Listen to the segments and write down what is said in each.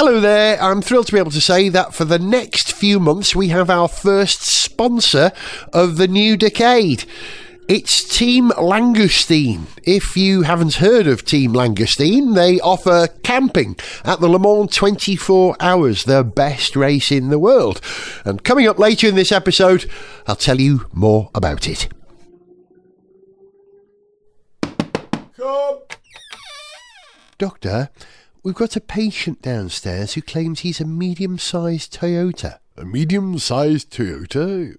Hello there, I'm thrilled to be able to say that for the next few months we have our first sponsor of the new decade. It's Team Langoustine. If you haven't heard of Team Langoustine, they offer camping at the Le Mans 24 Hours, the best race in the world. And coming up later in this episode, I'll tell you more about it. Come. Doctor, we've got a patient downstairs who claims he's a medium-sized Toyota. A medium-sized Toyota?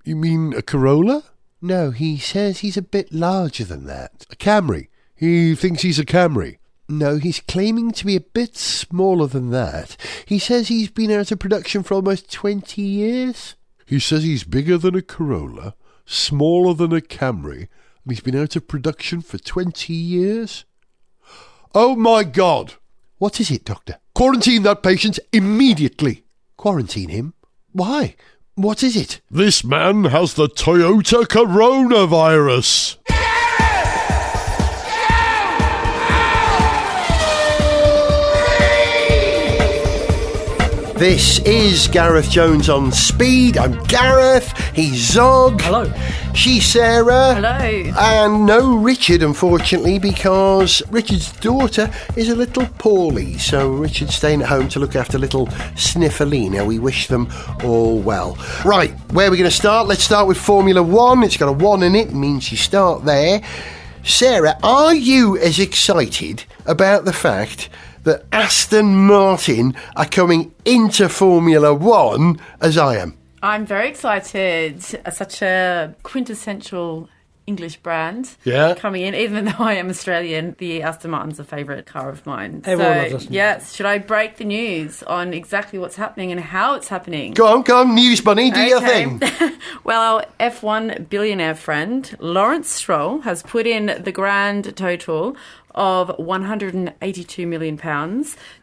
You mean a Corolla? No, he says he's a bit larger than that. A Camry? He thinks he's a Camry? No, he's claiming to be a bit smaller than that. He says he's been out of production for almost 20 years. He says he's bigger than a Corolla, smaller than a Camry, and he's been out of production for 20 years? Oh my God! What is it, Doctor? Quarantine that patient immediately! Quarantine him? Why? What is it? This man has the Toyota Coronavirus! This is Gareth Jones on Speed. I'm Gareth. He's Zog. Hello. She's Sarah. Hello. And no Richard, unfortunately, because Richard's daughter is a little poorly. So Richard's staying at home to look after little Sniffalina. We wish them all well. Right, where are we going to start? Let's start with Formula 1. It's got a 1 in it. Means you start there. Sarah, are you as excited about the fact that Aston Martin are coming into Formula 1 as I am? I'm very excited. Such a quintessential English brand coming in. Even though I am Australian, the Aston Martin's a favourite car of mine. Everyone loves Aston Martin. Yes, should I break the news on exactly what's happening and how it's happening? Go on, news bunny, do your thing. Well, our F1 billionaire friend, Lawrence Stroll, has put in the grand total of £182 million,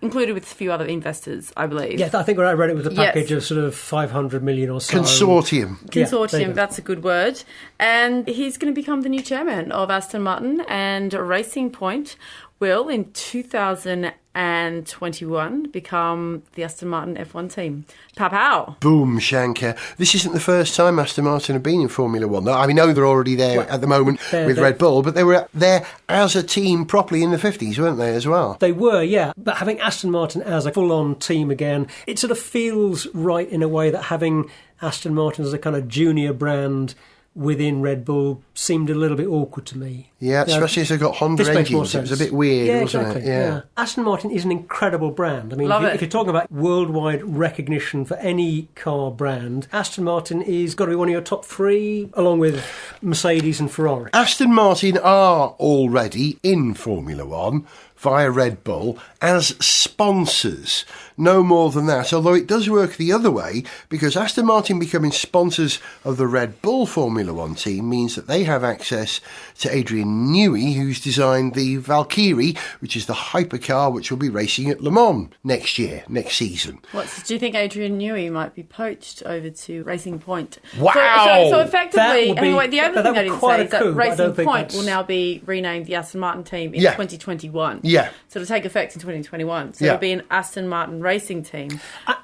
included with a few other investors, I believe. Yes, I think when I read it was a package of sort of 500 million or so. Consortium, yeah, that's a good word. And he's going to become the new chairman of Aston Martin, and Racing Point will, in 2021, become the Aston Martin F1 team. Pow pow. Boom, Shankar. This isn't the first time Aston Martin have been in Formula 1. I mean, they're already there at the moment with Red Bull, but they were there as a team properly in the 50s, weren't they, as well? They were, yeah. But having Aston Martin as a full-on team again, it sort of feels right in a way that having Aston Martin as a kind of junior brand within Red Bull seemed a little bit awkward to me. Yeah, especially as they've got Honda engines. It was a bit weird, wasn't it? Yeah. Aston Martin is an incredible brand. I mean, if you're talking about worldwide recognition for any car brand, Aston Martin is got to be one of your top three, along with Mercedes and Ferrari. Aston Martin are already in Formula 1 via Red Bull as sponsors. No more than that, although it does work the other way, because Aston Martin becoming sponsors of the Red Bull Formula 1 team means that they have access to Adrian Newey, who's designed the Valkyrie, which is the hypercar which will be racing at Le Mans next season. Do you think Adrian Newey might be poached over to Racing Point? Wow! So effectively, the other thing I didn't say is that Racing Point that's... will now be renamed the Aston Martin team in 2021. Yeah. So it'll take effect in 2021. So it'll be an Aston Martin racing team.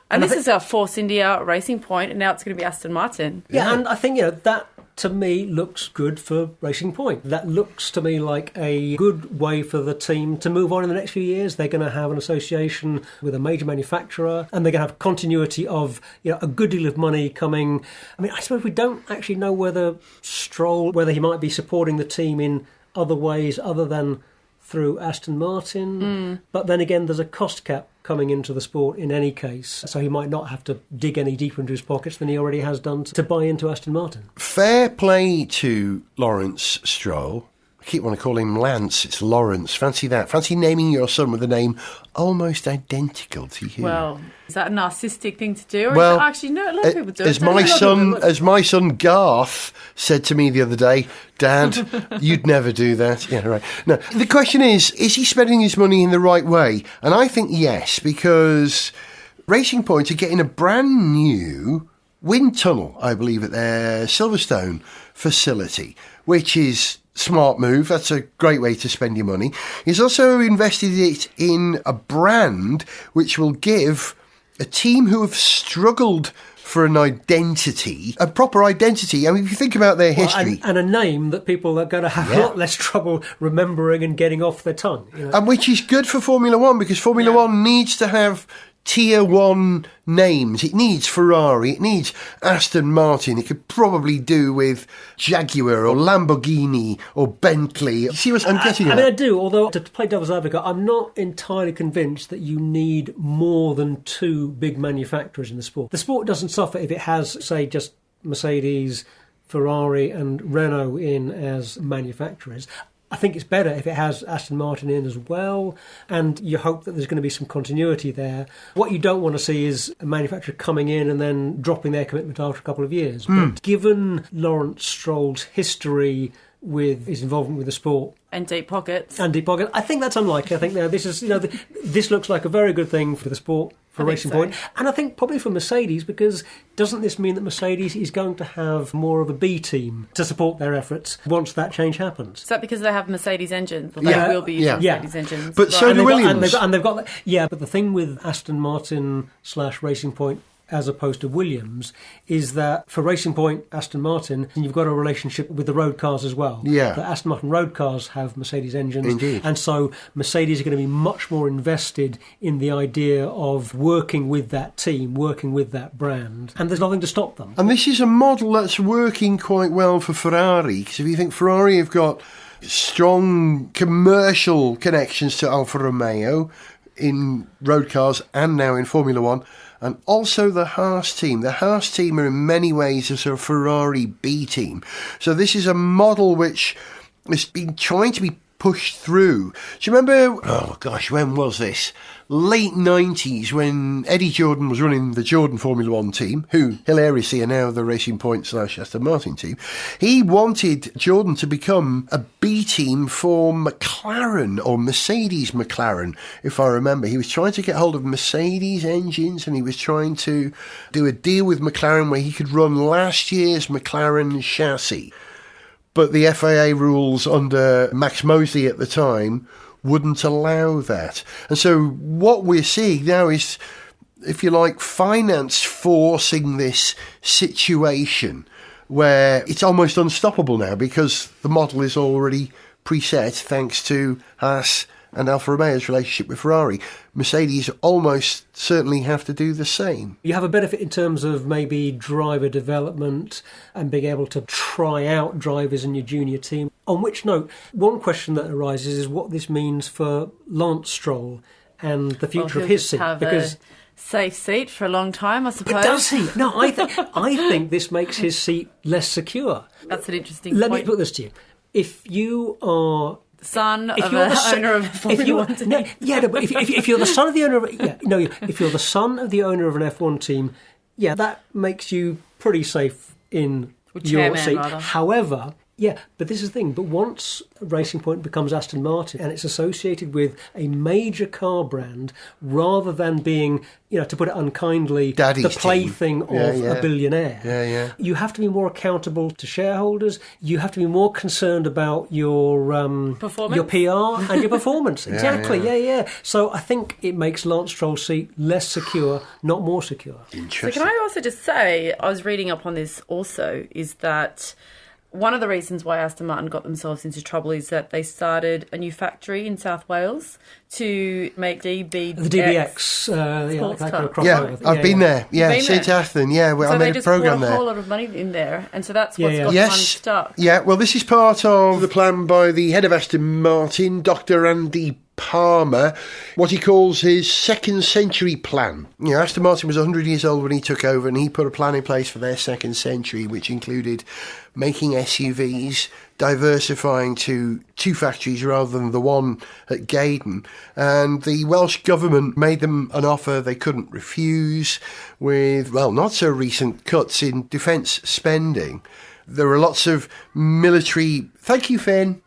And this is our Force India, Racing Point, and now it's going to be Aston Martin. Yeah, and I think, that to me looks good for Racing Point. That looks to me like a good way for the team to move on in the next few years. They're going to have an association with a major manufacturer, and they're going to have continuity of a good deal of money coming. I mean, I suppose we don't actually know whether he might be supporting the team in other ways other than through Aston Martin. But then again, there's a cost cap coming into the sport in any case, so he might not have to dig any deeper into his pockets than he already has done to buy into Aston Martin. Fair play to Lawrence Stroll. I keep wanting to call him Lance. It's Lawrence. Fancy that. Fancy naming your son with a name almost identical to you. Well, is that a narcissistic thing to do? Or well, actually, no, a lot of people do. As my son Gareth said to me the other day, Dad, you'd never do that. Yeah, right. No, the question is he spending his money in the right way? And I think yes, because Racing Point are getting a brand new wind tunnel, I believe, at their Silverstone facility, which is smart move. That's a great way to spend your money. He's also invested it in a brand which will give a team who have struggled for an identity, a proper identity. I mean, if you think about their history. And a name that people are going to have a lot less trouble remembering and getting off their tongue. You know? And which is good for Formula One, because Formula One needs to have Tier 1 names. It needs Ferrari, it needs Aston Martin. It could probably do with Jaguar or Lamborghini or Bentley. See what I'm getting at? I mean, I do, although to play devil's advocate, I'm not entirely convinced that you need more than two big manufacturers in the sport. The sport doesn't suffer if it has, say, just Mercedes, Ferrari and Renault in as manufacturers. I think it's better if it has Aston Martin in as well, and you hope that there's going to be some continuity there. What you don't want to see is a manufacturer coming in and then dropping their commitment after a couple of years. But given Lawrence Stroll's history with his involvement with the sport and deep pockets, I think that's unlikely. I think this is, this looks like a very good thing for the sport, for Racing Point, and I think probably for Mercedes, because doesn't this mean that Mercedes is going to have more of a B team to support their efforts once that change happens? Is that because they have Mercedes engines? Or they will be using Mercedes engines. But so do Williams. And they've got but the thing with Aston Martin / Racing Point as opposed to Williams is that for Racing Point, Aston Martin, you've got a relationship with the road cars as well. Yeah. The Aston Martin road cars have Mercedes engines. Indeed. And so Mercedes are going to be much more invested in the idea of working with that team, working with that brand. And there's nothing to stop them. And this is a model that's working quite well for Ferrari, because if you think Ferrari have got strong commercial connections to Alfa Romeo in road cars and now in Formula One, and also the Haas team. The Haas team are in many ways a sort of Ferrari B team. So this is a model which has been trying to be pushed through. Do you remember, when was this? Late 90s, when Eddie Jordan was running the Jordan Formula One team, who hilariously are now the Racing Point / Aston Martin team. He wanted Jordan to become a B team for McLaren, or Mercedes McLaren, if I remember. He was trying to get hold of Mercedes engines, and he was trying to do a deal with McLaren where he could run last year's McLaren chassis. But the FIA rules under Max Mosley at the time wouldn't allow that. And so what we're seeing now is, if you like, finance forcing this situation where it's almost unstoppable now because the model is already preset thanks to Haas and Alfa Romeo's relationship with Ferrari. Mercedes almost certainly have to do the same. You have a benefit in terms of maybe driver development and being able to try out drivers in your junior team. On which note, one question that arises is what this means for Lance Stroll and the future of his seat. Because safe seat for a long time, I suppose. But does he? No, I think this makes his seat less secure. That's an interesting point. point. Let me put this to you. If you are son of the owner of a Formula One team. If you're the son of the owner of if you're the son of the owner of an F1 team, that makes you pretty safe in your seat. Rather. However, but this is the thing. But once Racing Point becomes Aston Martin and it's associated with a major car brand, rather than being, to put it unkindly, Daddy's the plaything team. of a billionaire, you have to be more accountable to shareholders. You have to be more concerned about your performance, your PR and your performance. Exactly. So I think it makes Lance Stroll's seat less secure, not more secure. So can I also just say, I was reading up on this also, is that one of the reasons why Aston Martin got themselves into trouble is that they started a new factory in South Wales to make the DBX. I've been there. St Athan. I made a program there. So they just poured a whole lot of money in there, and so that's what's got the money stuck. Well, this is part of the plan by the head of Aston Martin, Dr. Andy Palmer, what he calls his second century plan. Aston Martin was 100 years old when he took over, and he put a plan in place for their second century, which included making SUVs, diversifying to two factories rather than the one at Gaydon. And the Welsh government made them an offer they couldn't refuse with, not so recent cuts in defence spending. There are lots of military... Thank you, Finn.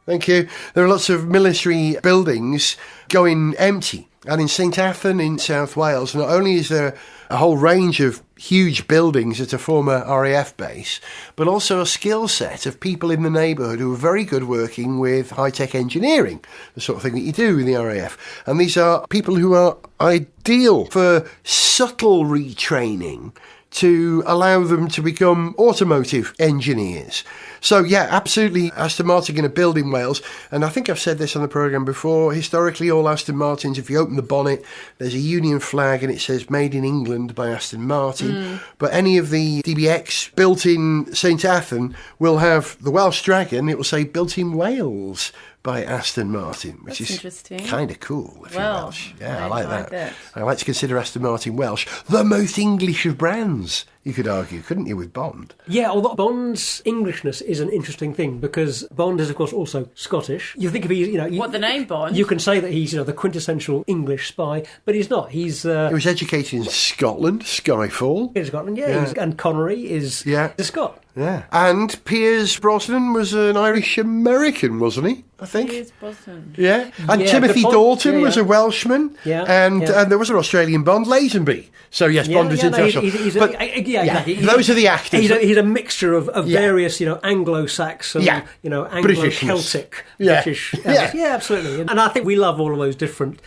Thank you. There are lots of military buildings going empty And in St Athan in South Wales, not only is there a whole range of huge buildings at a former RAF base, but also a skill set of people in the neighbourhood who are very good working with high-tech engineering, the sort of thing that you do in the RAF. And these are people who are ideal for subtle retraining to allow them to become automotive engineers. So, yeah, absolutely, Aston Martin going to build in Wales. And I think I've said this on the programme before. Historically, all Aston Martins, if you open the bonnet, there's a Union flag and it says Made in England by Aston Martin. But any of the DBX built in St Athan will have the Welsh Dragon. It will say Built in Wales by Aston Martin, which is kind of cool if you're Welsh. Yeah, I like that. I like to consider Aston Martin Welsh the most English of brands, you could argue, couldn't you, with Bond? Yeah, although Bond's Englishness is an interesting thing because Bond is, of course, also Scottish. You think of the name Bond? You can say that he's the quintessential English spy, but he's not. He was educated in Scotland, Skyfall. In Scotland, yeah. And Connery is a Scot. Yeah. And Piers Brosnan was an Irish-American, wasn't he? I think. Piers Brosnan. Yeah. And Timothy Dalton was a Welshman. Yeah. And there was an Australian Bond, Lazenby. So, yes, Bond was international. Exactly. Those are the actors. He's a mixture of various, Anglo-Saxon, Anglo-Celtic, British. Yeah, absolutely. And I think we love all of those different,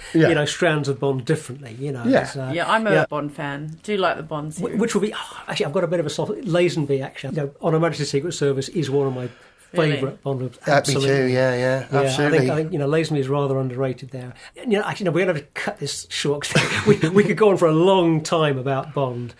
strands of Bond differently, I'm a Bond fan. Do like the Bond series. Which will be... actually, I've got a bit of a soft... Lazenby, actually. On Her Majesty's Secret Service is one of my favourite Bond films. Absolutely. Me too, yeah, absolutely. I think Lazenby is rather underrated there. Actually, we're going to have to cut this short. we could go on for a long time about Bond.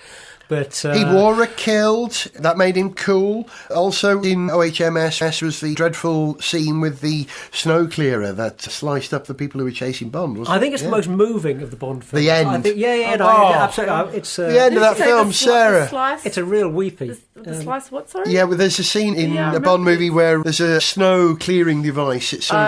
But he wore a kilt. That made him cool. Also in OHMS was the dreadful scene with the snow clearer that sliced up the people who were chasing Bond, wasn't it? I think it's the most moving of the Bond films. The end. I think, absolutely. It's the end of that film, Sarah. It's a real weepy. The slice what, sorry? Yeah, well, there's a scene in a Bond movie where there's a snow clearing device. It's sort of,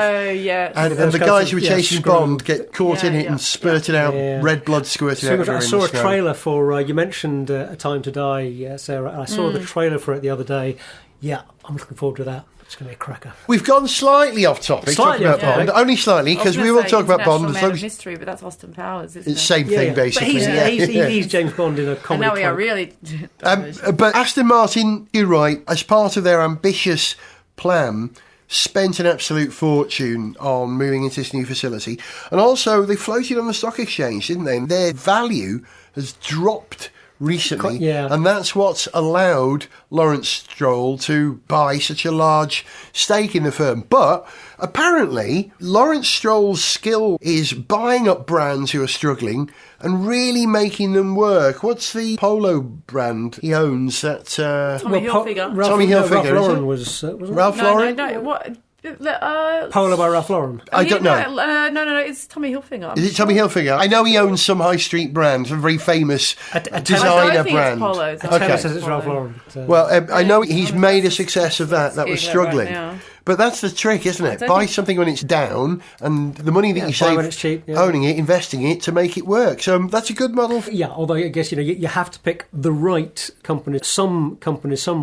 and the guys who were chasing Bond get caught in it and spurted out, red blood squirted out. I saw a trailer for, you mentioned A Time to Die, Sarah, and I saw the trailer for it the other day. Yeah, I'm looking forward to that. It's going to be a cracker. We've gone slightly off topic, talking about Bond. Only slightly, because we will talk about Bond. Man of Mystery, but that's Austin Powers, isn't it? It's the same thing, basically. But he's James Bond in a comedy. And now we are really... but Aston Martin, you're right, as part of their ambitious plan, spent an absolute fortune on moving into this new facility. And also, they floated on the stock exchange, didn't they? And their value has dropped recently, and that's what's allowed Lawrence Stroll to buy such a large stake in the firm. But apparently, Lawrence Stroll's skill is buying up brands who are struggling and really making them work. What's the polo brand he owns? That Tommy Hilfiger. Tommy Hilfiger. Ralph Lauren wasn't Ralph Lauren? No. What? Polo by Ralph Lauren. I don't know. No, it's Tommy Hilfiger. Is it Tommy Hilfiger? I know he owns some high street brands, a very famous designer brand. Polo. Okay, says it's Ralph Lauren. Well, I know he's made a success of that. That was struggling. But that's the trick, isn't it? Buy something when it's down, and the money that you save when it's cheap, owning it, investing it to make it work. So that's a good model. Yeah, although I guess you have to pick the right companies. Some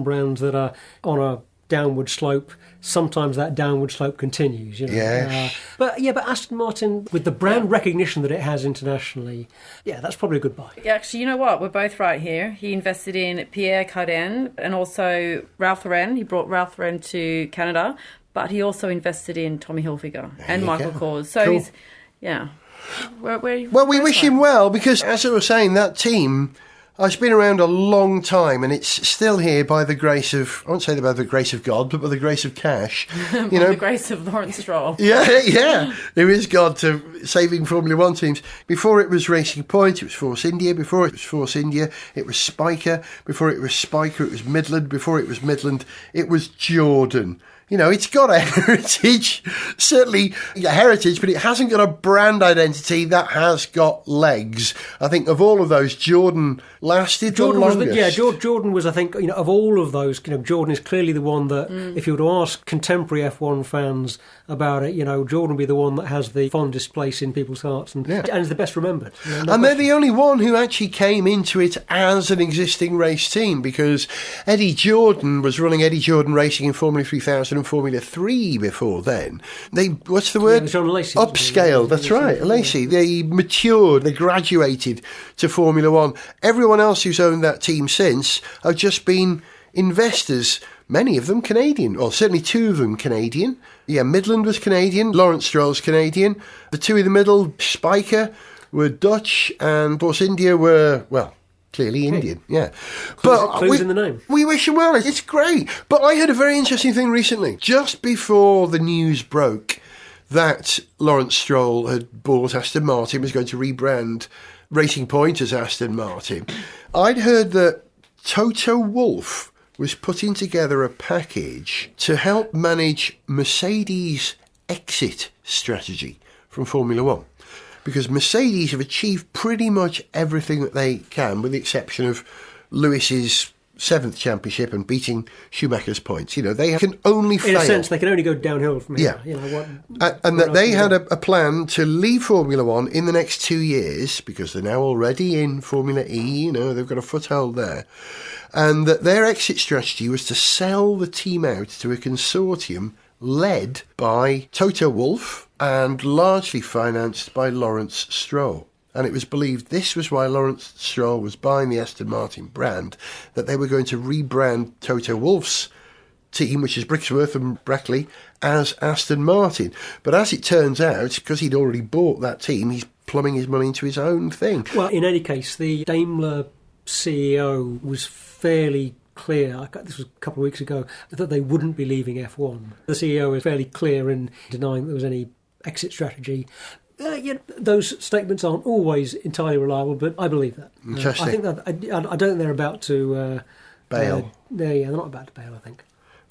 brands that are on a downward slope. Sometimes that downward slope continues. But Aston Martin, with the brand recognition that it has internationally, that's probably a good buy. Actually, you know what? We're both right here. He invested in Pierre Cardin and also Ralph Lauren. He brought Ralph Lauren to Canada, but he also invested in Tommy Hilfiger and Michael Kors. So cool. He's, we wish him well, because as I was saying, that team... It's been around a long time, and it's still here by the grace of, I won't say by the grace of God, but by the grace of cash. The grace of Lawrence Stroll. Yeah. There is God to saving Formula One teams. Before it was Racing Point, it was Force India. Before it was Force India, it was Spiker. Before it was Spiker, it was Midland. Before it was Midland, it was Jordan. It's got a heritage, certainly a heritage, but it hasn't got a brand identity that has got legs. I think of all of those, Jordan lasted the longest. Jordan was, I think, of all of those, Jordan is clearly the one that, if you were to ask contemporary F1 fans about it, Jordan would be the one that has the fondest place in people's hearts and is the best remembered. And they're the only one who actually came into it as an existing race team, because Eddie Jordan was running Eddie Jordan Racing in Formula 3000 in Formula 3 before then. What's the word? John Lacey. Upscaled, that's right. Lacey. They matured, they graduated to Formula 1. Everyone else who's owned that team since have just been investors, many of them Canadian, or certainly two of them Canadian. Yeah, Midland was Canadian, Lawrence Stroll's Canadian. The two in the middle, Spiker, were Dutch, and Force India were, well, clearly Indian, yeah. Clues in the name. We wish him well, it's great. But I heard a very interesting thing recently. Just before the news broke that Lawrence Stroll had bought Aston Martin, was going to rebrand Racing Point as Aston Martin, I'd heard that Toto Wolff was putting together a package to help manage Mercedes' exit strategy from Formula 1. Because Mercedes have achieved pretty much everything that they can, with the exception of Lewis's 7th championship and beating Schumacher's points. You know, they can only fail. In a sense, they can only go downhill from here. Yeah. You know, and that they had a plan to leave Formula 1 in the next 2 years, because they're now already in Formula E, you know, they've got a foothold there. And that their exit strategy was to sell the team out to a consortium led by Toto Wolff and largely financed by Lawrence Stroll. And it was believed this was why Lawrence Stroll was buying the Aston Martin brand, that they were going to rebrand Toto Wolff's team, which is Brixworth and Brackley, as Aston Martin. But as it turns out, because he'd already bought that team, he's plumbing his money into his own thing. Well, in any case, the Daimler CEO was fairly clear, this was a couple of weeks ago, that they wouldn't be leaving F1. The CEO was fairly clear in denying there was any exit strategy. Those statements aren't always entirely reliable, but I believe that. Interesting. I think that I don't think they're about to bail. They're not about to bail, I think.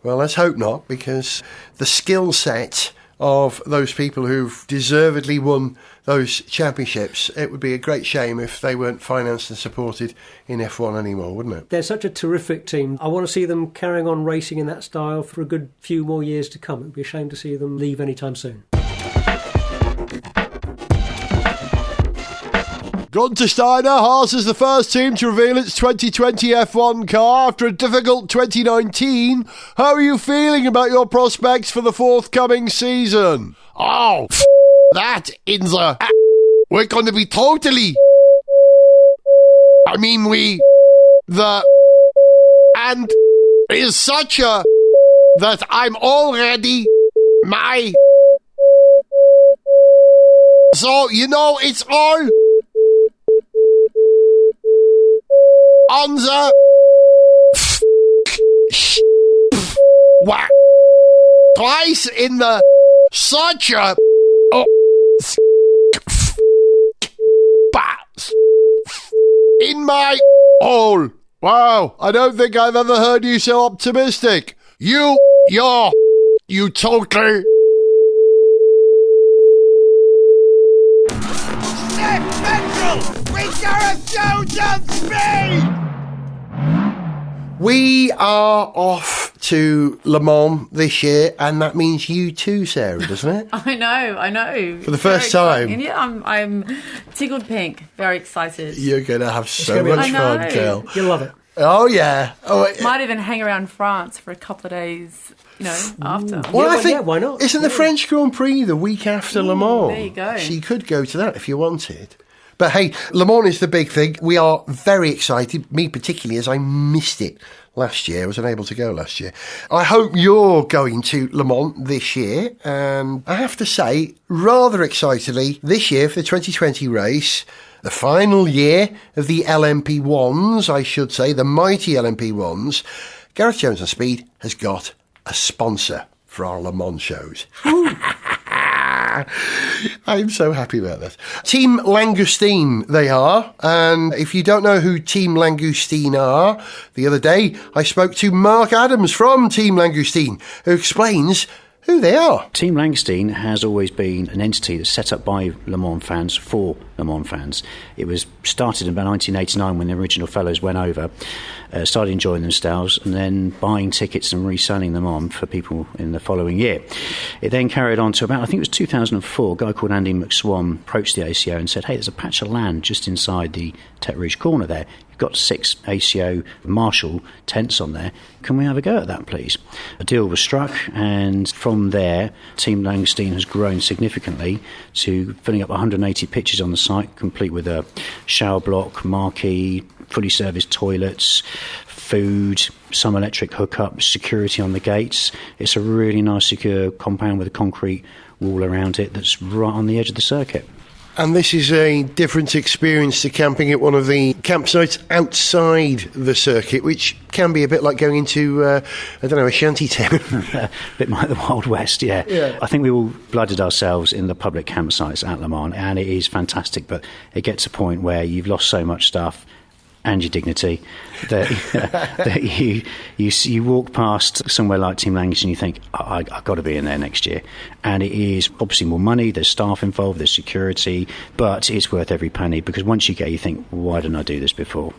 Well, let's hope not, because the skill set of those people who've deservedly won those championships, it would be a great shame if they weren't financed and supported in F1 anymore, wouldn't it? They're such a terrific team. I want to see them carrying on racing in that style for a good few more years to come. It would be a shame to see them leave anytime soon. Gunter Steiner, Haas is the first team to reveal its 2020 F1 car after a difficult 2019. How are you feeling about your prospects for the forthcoming season? Oh, that in the... We're going to be totally... And is such a... That I'm already... So, you know, it's all... On the... Twice in the... Such a... In my... hole. Wow, I don't think I've ever heard you so optimistic. You totally... We are off to Le Mans this year, and that means you too, Sarah, doesn't it? I know. For the first time. Yeah, I'm tickled pink. Very excited. You're going to have so gonna be- much I fun, know. Kel. You'll love it. Oh, yeah. Might even hang around France for a couple of days, after. Well, I think, yeah, why not? Isn't the French Grand Prix the week after Le Mans? there you go. So you could go to that if you wanted. But hey, Le Mans is the big thing. We are very excited, me particularly, as I missed it last year. I was unable to go last year. I hope you're going to Le Mans this year. And I have to say, rather excitedly, this year for the 2020 race, the final year of the LMP1s, I should say, the mighty LMP1s, Gareth Jones on Speed has got a sponsor for our Le Mans shows. I'm so happy about that. Team Langoustine, they are. And if you don't know who Team Langoustine are, the other day I spoke to Mark Adams from Team Langoustine, who explains who they are. Team Langoustine has always been an entity that's set up by Le Mans fans for Le Mans fans. It was started in about 1989 when the original fellows went over, started enjoying themselves and then buying tickets and reselling them on for people in the following year. It then carried on to about, I think it was 2004, a guy called Andy McSwan approached the ACO and said, hey, there's a patch of land just inside the Tete Rouge corner there. got 6 ACO Marshall tents on there. Can we have a go at that, please? A deal was struck, and from there, Team Langstein has grown significantly to filling up 180 pitches on the site, complete with a shower block, marquee, fully serviced toilets, food, some electric hookup, security on the gates. It's a really nice, secure compound with a concrete wall around it that's right on the edge of the circuit. And this is a different experience to camping at one of the campsites outside the circuit, which can be a bit like going into, a shanty town. A bit like the Wild West, yeah. I think we all blooded ourselves in the public campsites at Le Mans, and it is fantastic, but it gets to a point where you've lost so much stuff and your dignity that you walk past somewhere like Team Langstein and you think, I've got to be in there next year. And it is obviously more money, there's staff involved, there's security, but it's worth every penny, because once you get, you think, why didn't I do this before?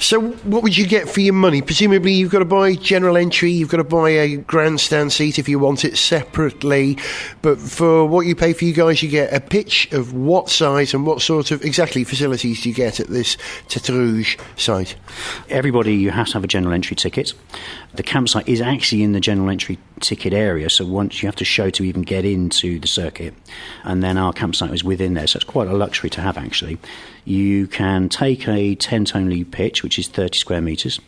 So what would you get for your money? Presumably you've got to buy general entry, you've got to buy a grandstand seat if you want it separately, but for what you pay for you guys, you get a pitch of what size and what sort of exactly facilities do you get at this Tête Rouge site? Everybody, you have to have a general entry ticket. The campsite is actually in the general entry ticket area, so once you have to show to even get into the circuit, and then our campsite is within there, so it's quite a luxury to have actually. You can take a tent-only pitch, which is 30 square metres,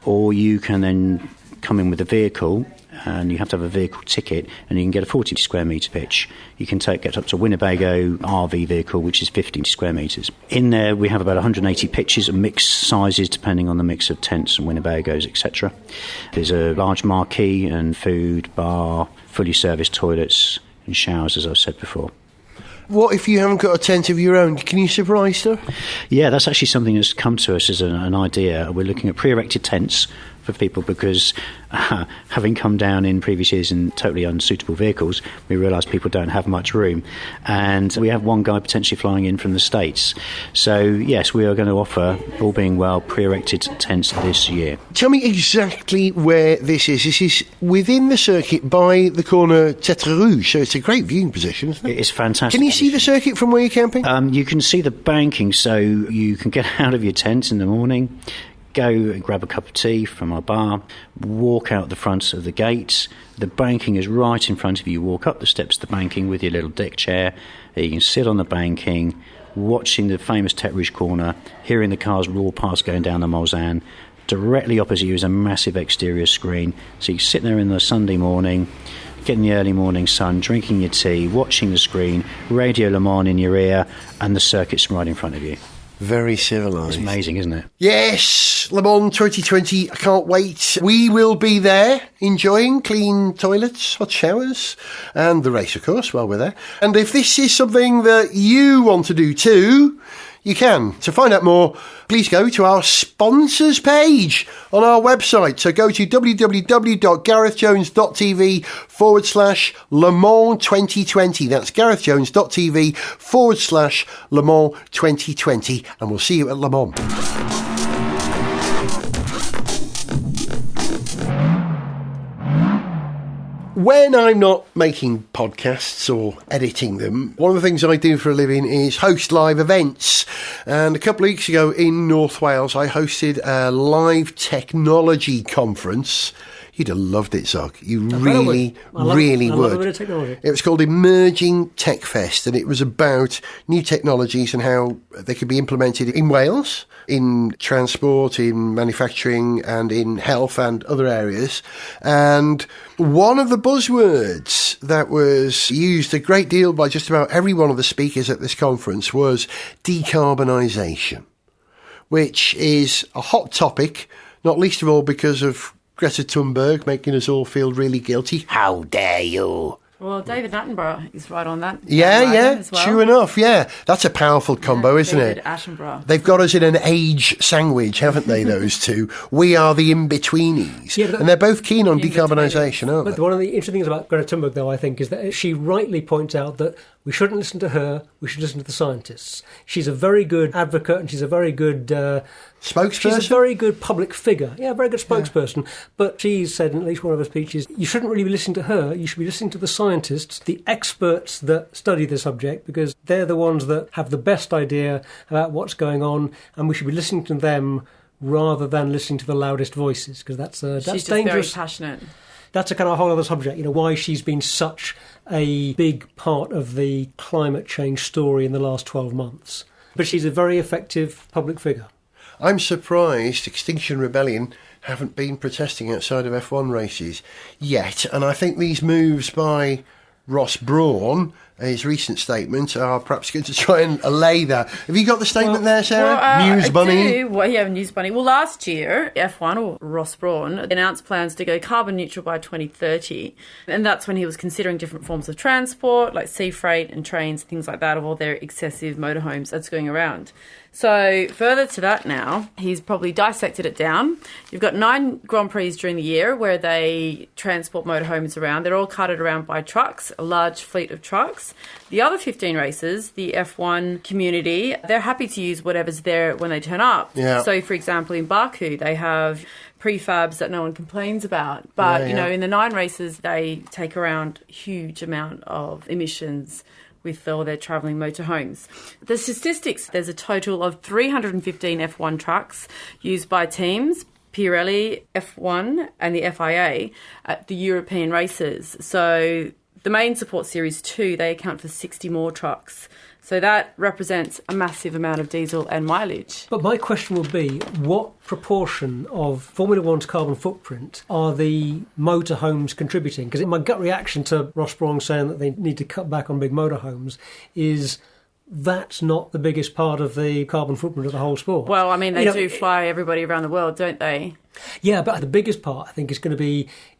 or you can then come in with a vehicle, and you have to have a vehicle ticket, and you can get a 40 square metre pitch. You can get up to a Winnebago RV vehicle, which is 50 square metres. In there, we have about 180 pitches of mixed sizes, depending on the mix of tents and Winnebagos, etc. There's a large marquee and food, bar, fully serviced toilets and showers, as I've said before. What if you haven't got a tent of your own? Can you surprise stuff? Yeah, that's actually something that's come to us as an idea. We're looking at pre-erected tents for people because having come down in previous years in totally unsuitable vehicles, we realise people don't have much room. And we have one guy potentially flying in from the States. So, yes, we are going to offer, all being well, pre-erected tents this year. Tell me exactly where this is. This is within the circuit by the corner Tête Rouge, so it's a great viewing position, isn't it? It is fantastic. Can you see the circuit from where you're camping? You can see the banking, so you can get out of your tent in the morning, go and grab a cup of tea from our bar, walk out the front of the gate. The banking is right in front of you. You walk up the steps of the banking with your little deck chair. You can sit on the banking, watching the famous Tête Rouge corner, hearing the cars roar past going down the Mulsanne. Directly opposite you is a massive exterior screen. So you sit there in the Sunday morning, getting the early morning sun, drinking your tea, watching the screen, Radio Le Mans in your ear, and the circuit's right in front of you. Very civilised. It's amazing, isn't it? Yes, Le Mans 2020, I can't wait. We will be there enjoying clean toilets, hot showers, and the race, of course, while we're there. And if this is something that you want to do too, you can. To find out more, please go to our sponsors page on our website. So go to www.garethjones.tv/Le Mans 2020. That's garethjones.tv/Le Mans 2020. And we'll see you at Le Mans. When I'm not making podcasts or editing them, one of the things I do for a living is host live events. And a couple of weeks ago in North Wales, I hosted a live technology conference. You'd have loved it, Zog. You really would. I love a bit of technology. It was called Emerging Tech Fest, and it was about new technologies and how they could be implemented in Wales, in transport, in manufacturing, and in health and other areas. And one of the buzzwords that was used a great deal by just about every one of the speakers at this conference was decarbonisation, which is a hot topic, not least of all because of Greta Thunberg making us all feel really guilty. How dare you? Well, David Attenborough is right on that. Yeah, as well. True enough, yeah. That's a powerful combo, isn't David it? Attenborough. They've got us in an age sandwich, haven't they, those two? We are the in-betweenies. Yeah, and they're both keen on decarbonisation, aren't But they? one of the interesting things about Greta Thunberg, though, I think, is that she rightly points out that we shouldn't listen to her, we should listen to the scientists. She's a very good advocate and she's a very good Spokesperson? She's a very good public figure. Yeah, very good spokesperson. Yeah. But she said in at least one of her speeches, you shouldn't really be listening to her, you should be listening to the scientists. scientists, the experts that study the subject, because they're the ones that have the best idea about what's going on, and we should be listening to them rather than listening to the loudest voices, because that's She's just dangerous. very passionate. That's a kind of whole other subject, why she's been such a big part of the climate change story in the last 12 months. But she's a very effective public figure. I'm surprised Extinction Rebellion haven't been protesting outside of F1 races yet, and I think these moves by Ross Brawn, his recent statement, are perhaps going to try and allay that. Have you got the statement there, Sarah? News Bunny? Well, yeah, News Bunny. Well, last year, F1, or Ross Brawn, announced plans to go carbon neutral by 2030. And that's when he was considering different forms of transport, like sea freight and trains, things like that, of all their excessive motorhomes that's going around. So further to that now, he's probably dissected it down. You've got 9 Grand Prix during the year where they transport motorhomes around. They're all carted around by trucks, a large fleet of trucks. The other 15 races, the F1 community, they're happy to use whatever's there when they turn up. Yeah. So, for example, in Baku, they have prefabs that no one complains about. But, in the 9 races, they take around a huge amount of emissions with all their travelling motorhomes. The statistics, there's a total of 315 F1 trucks used by teams, Pirelli, F1 and the FIA at the European races. So the main support series 2, they account for 60 more trucks. So that represents a massive amount of diesel and mileage. But my question would be, what proportion of Formula One's carbon footprint are the motorhomes contributing? Because my gut reaction to Ross Brawn saying that they need to cut back on big motorhomes is that's not the biggest part of the carbon footprint of the whole sport. Well, I mean, they do fly everybody around the world, don't they? Yeah, but the biggest part, I think,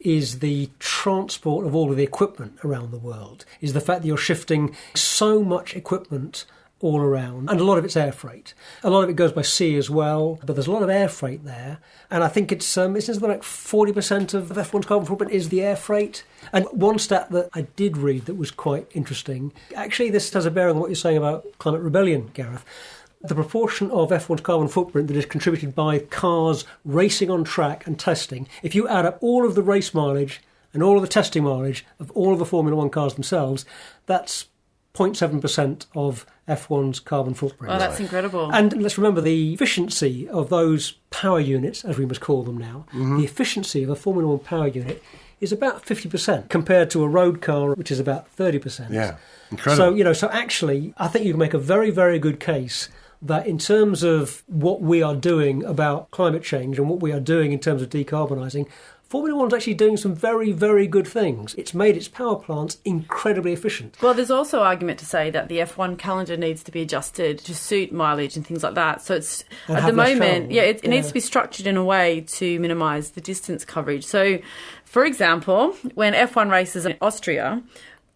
is the transport of all of the equipment around the world, is the fact that you're shifting so much equipment all around, and a lot of it's air freight. A lot of it goes by sea as well, but there's a lot of air freight there, and I think it's something like 40% of F1's carbon footprint is the air freight. And one stat that I did read that was quite interesting, actually this has a bearing on what you're saying about climate rebellion, Gareth. The proportion of F1's carbon footprint that is contributed by cars racing on track and testing, if you add up all of the race mileage and all of the testing mileage of all of the Formula One cars themselves, that's 0.7% of F1's carbon footprint. Oh, that's incredible. And let's remember the efficiency of those power units, as we must call them now, the efficiency of a Formula One power unit is about 50% compared to a road car, which is about 30%. Yeah, incredible. So actually, I think you can make a very, very good case that in terms of what we are doing about climate change and what we are doing in terms of decarbonising, Formula One's actually doing some very, very good things. It's made its power plants incredibly efficient. Well, there's also argument to say that the F1 calendar needs to be adjusted to suit mileage and things like that. So it's And at the moment, travel. it needs to be structured in a way to minimise the distance coverage. So, for example, when F1 races in Austria,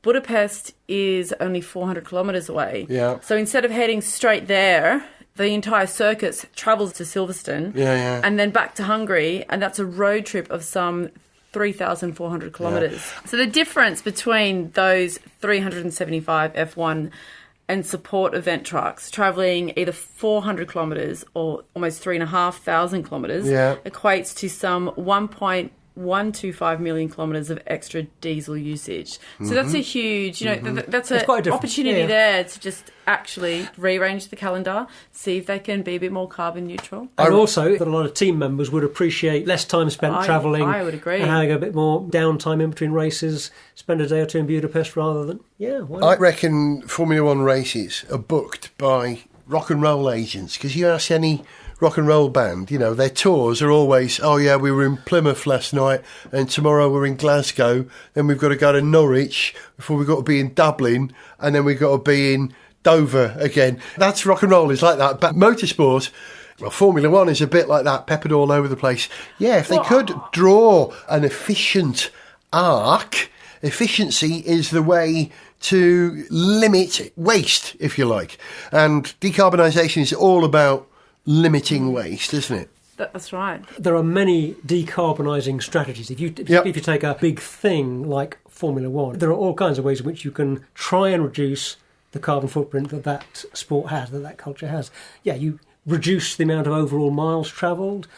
Budapest is only 400 kilometres away. Yeah. So instead of heading straight there, the entire circuit travels to Silverstone and then back to Hungary, and that's a road trip of some 3,400 kilometres. So the difference between those 375 F1 and support event trucks travelling either 400 kilometres or almost 3,500 kilometres equates to some 1.125 million kilometres of extra diesel usage. So that's a huge, that's an opportunity there to just actually rearrange the calendar, see if they can be a bit more carbon neutral. And also that a lot of team members would appreciate less time spent travelling. I would agree. And having a bit more downtime in between races, spend a day or two in Budapest rather than, why I not? reckon Formula One races are booked by rock and roll agents, because you ask any rock and roll band, their tours are always, we were in Plymouth last night and tomorrow we're in Glasgow, then we've got to go to Norwich before we've got to be in Dublin, and then we've got to be in Dover again. That's rock and roll, it's like that. But motorsport, well, Formula One is a bit like that, peppered all over the place. Yeah, if they could draw an efficient arc, efficiency is the way to limit waste, if you like. And decarbonisation is all about limiting waste, isn't it? That's right. There are many decarbonising strategies. If you take a big thing like Formula One, there are all kinds of ways in which you can try and reduce the carbon footprint that sport has, that culture has. Yeah, you reduce the amount of overall miles travelled.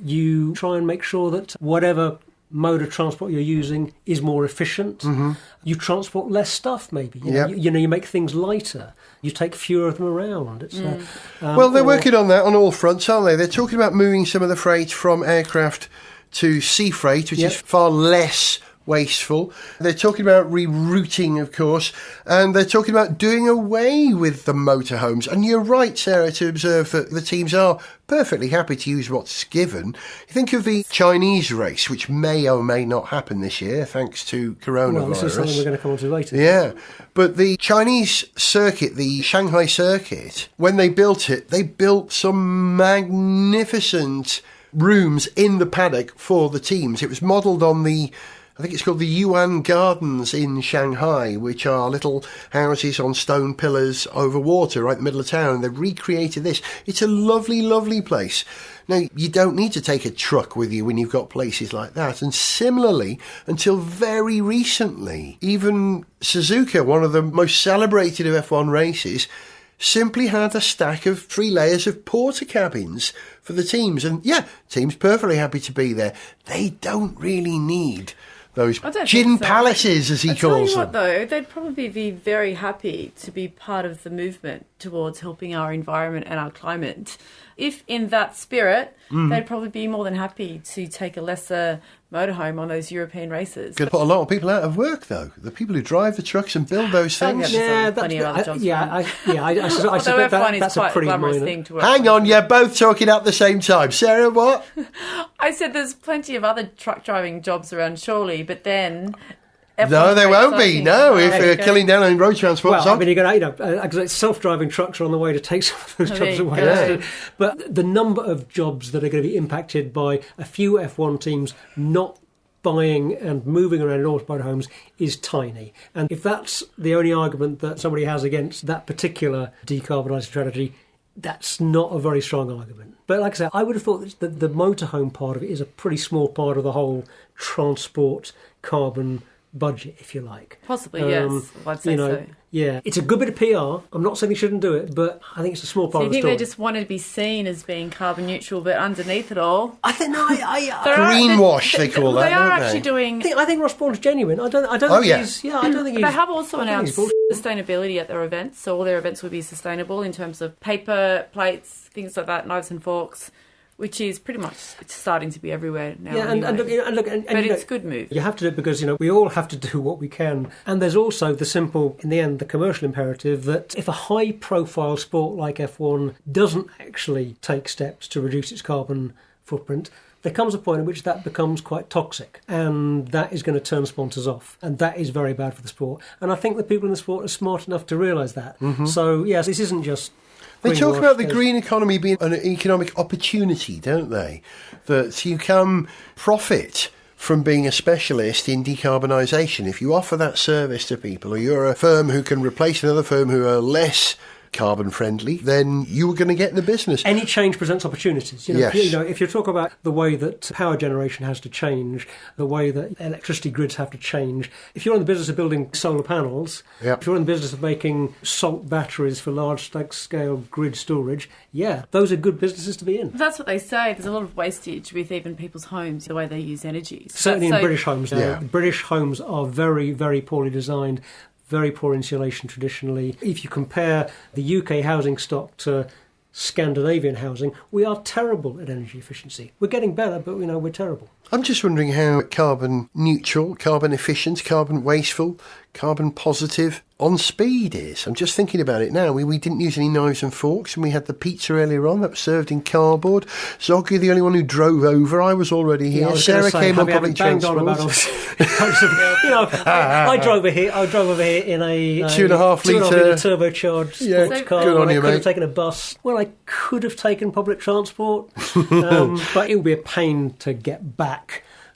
You try and make sure that whatever mode of transport you're using is more efficient. You transport less stuff, maybe. You make things lighter. You take fewer of them around. It's, well, they're working on that on all fronts, aren't they? They're talking about moving some of the freight from aircraft to sea freight, which is far less wasteful. They're talking about rerouting, of course, and they're talking about doing away with the motorhomes. And you're right, Sarah, to observe that the teams are perfectly happy to use what's given. You think of the Chinese race, which may or may not happen this year, thanks to coronavirus. Well, this is something we're going to come on to later. Yeah, but the Chinese circuit, the Shanghai circuit, when they built it, they built some magnificent rooms in the paddock for the teams. It was modelled on I think it's called the Yuan Gardens in Shanghai, which are little houses on stone pillars over water right in the middle of town. And they've recreated this. It's a lovely, lovely place. Now, you don't need to take a truck with you when you've got places like that. And similarly, until very recently, even Suzuka, one of the most celebrated of F1 races, simply had a stack of 3 layers of porta cabins for the teams. And teams perfectly happy to be there. They don't really need those gin palaces, as he calls them. What, though, they'd probably be very happy to be part of the movement towards helping our environment and our climate. If in that spirit, they'd probably be more than happy to take a lesser motorhome on those European races. Could put a lot of people out of work, though. The people who drive the trucks and build those things. Plenty of other jobs. I suspect that's a pretty glamorous minor thing to work. Hang on, you're both talking at the same time. Sarah, what? I said there's plenty of other truck driving jobs around, surely, but then... No, there won't be. No, if you're killing down on road transport. Well, I mean, you're going to, self-driving trucks are on the way to take some of those jobs away. Yeah. But the number of jobs that are going to be impacted by a few F1 teams not buying and moving around in motorhomes is tiny. And if that's the only argument that somebody has against that particular decarbonisation strategy, that's not a very strong argument. But like I said, I would have thought that the motorhome part of it is a pretty small part of the whole transport carbon budget, if you like. Possibly, yes. I'd say so. Yeah, it's a good bit of PR. I'm not saying they shouldn't do it, but I think it's a small part of the story. So you think they just wanted to be seen as being carbon neutral, but underneath it all... I think, greenwash, they call that, They are don't actually doing... I think Ross Brawn's genuine. I don't think he's... Yeah, I don't think he's... They have also announced sustainability at their events, so all their events will be sustainable in terms of paper, plates, things like that, knives and forks, which is pretty much starting to be everywhere now. Yeah, anyway. and look, but it's a good move. You have to do it because, we all have to do what we can. And there's also the simple, in the end, the commercial imperative that if a high-profile sport like F1 doesn't actually take steps to reduce its carbon footprint, there comes a point at which that becomes quite toxic, and that is going to turn sponsors off, and that is very bad for the sport. And I think the people in the sport are smart enough to realise that. So, yes, this isn't just... They talk about the green economy being an economic opportunity, don't they? That you can profit from being a specialist in decarbonisation. If you offer that service to people, or you're a firm who can replace another firm who are less carbon friendly, then you are going to get the business. Any change presents opportunities. Yes. If you talk about the way that power generation has to change, the way that electricity grids have to change, if you're in the business of building solar panels, if you're in the business of making salt batteries for large-scale grid storage, those are good businesses to be in. That's what they say. There's a lot of wastage with even people's homes, the way they use energy. Certainly in British homes. British homes are very, very poorly designed. Very poor insulation traditionally. If you compare the UK housing stock to Scandinavian housing, we are terrible at energy efficiency. We're getting better, but we're terrible. I'm just wondering how carbon neutral, carbon efficient, carbon wasteful, carbon positive on speed is. I'm just thinking about it now. We didn't use any knives and forks, and we had the pizza earlier on that was served in cardboard. Zog, you're the only one who drove over. I was already here. Sarah came on public transport. I drove over here in a 2.5 litre turbocharged sports car. Good on you, I could have mate. taken a bus. Well, I could have taken public transport, but it would be a pain to get back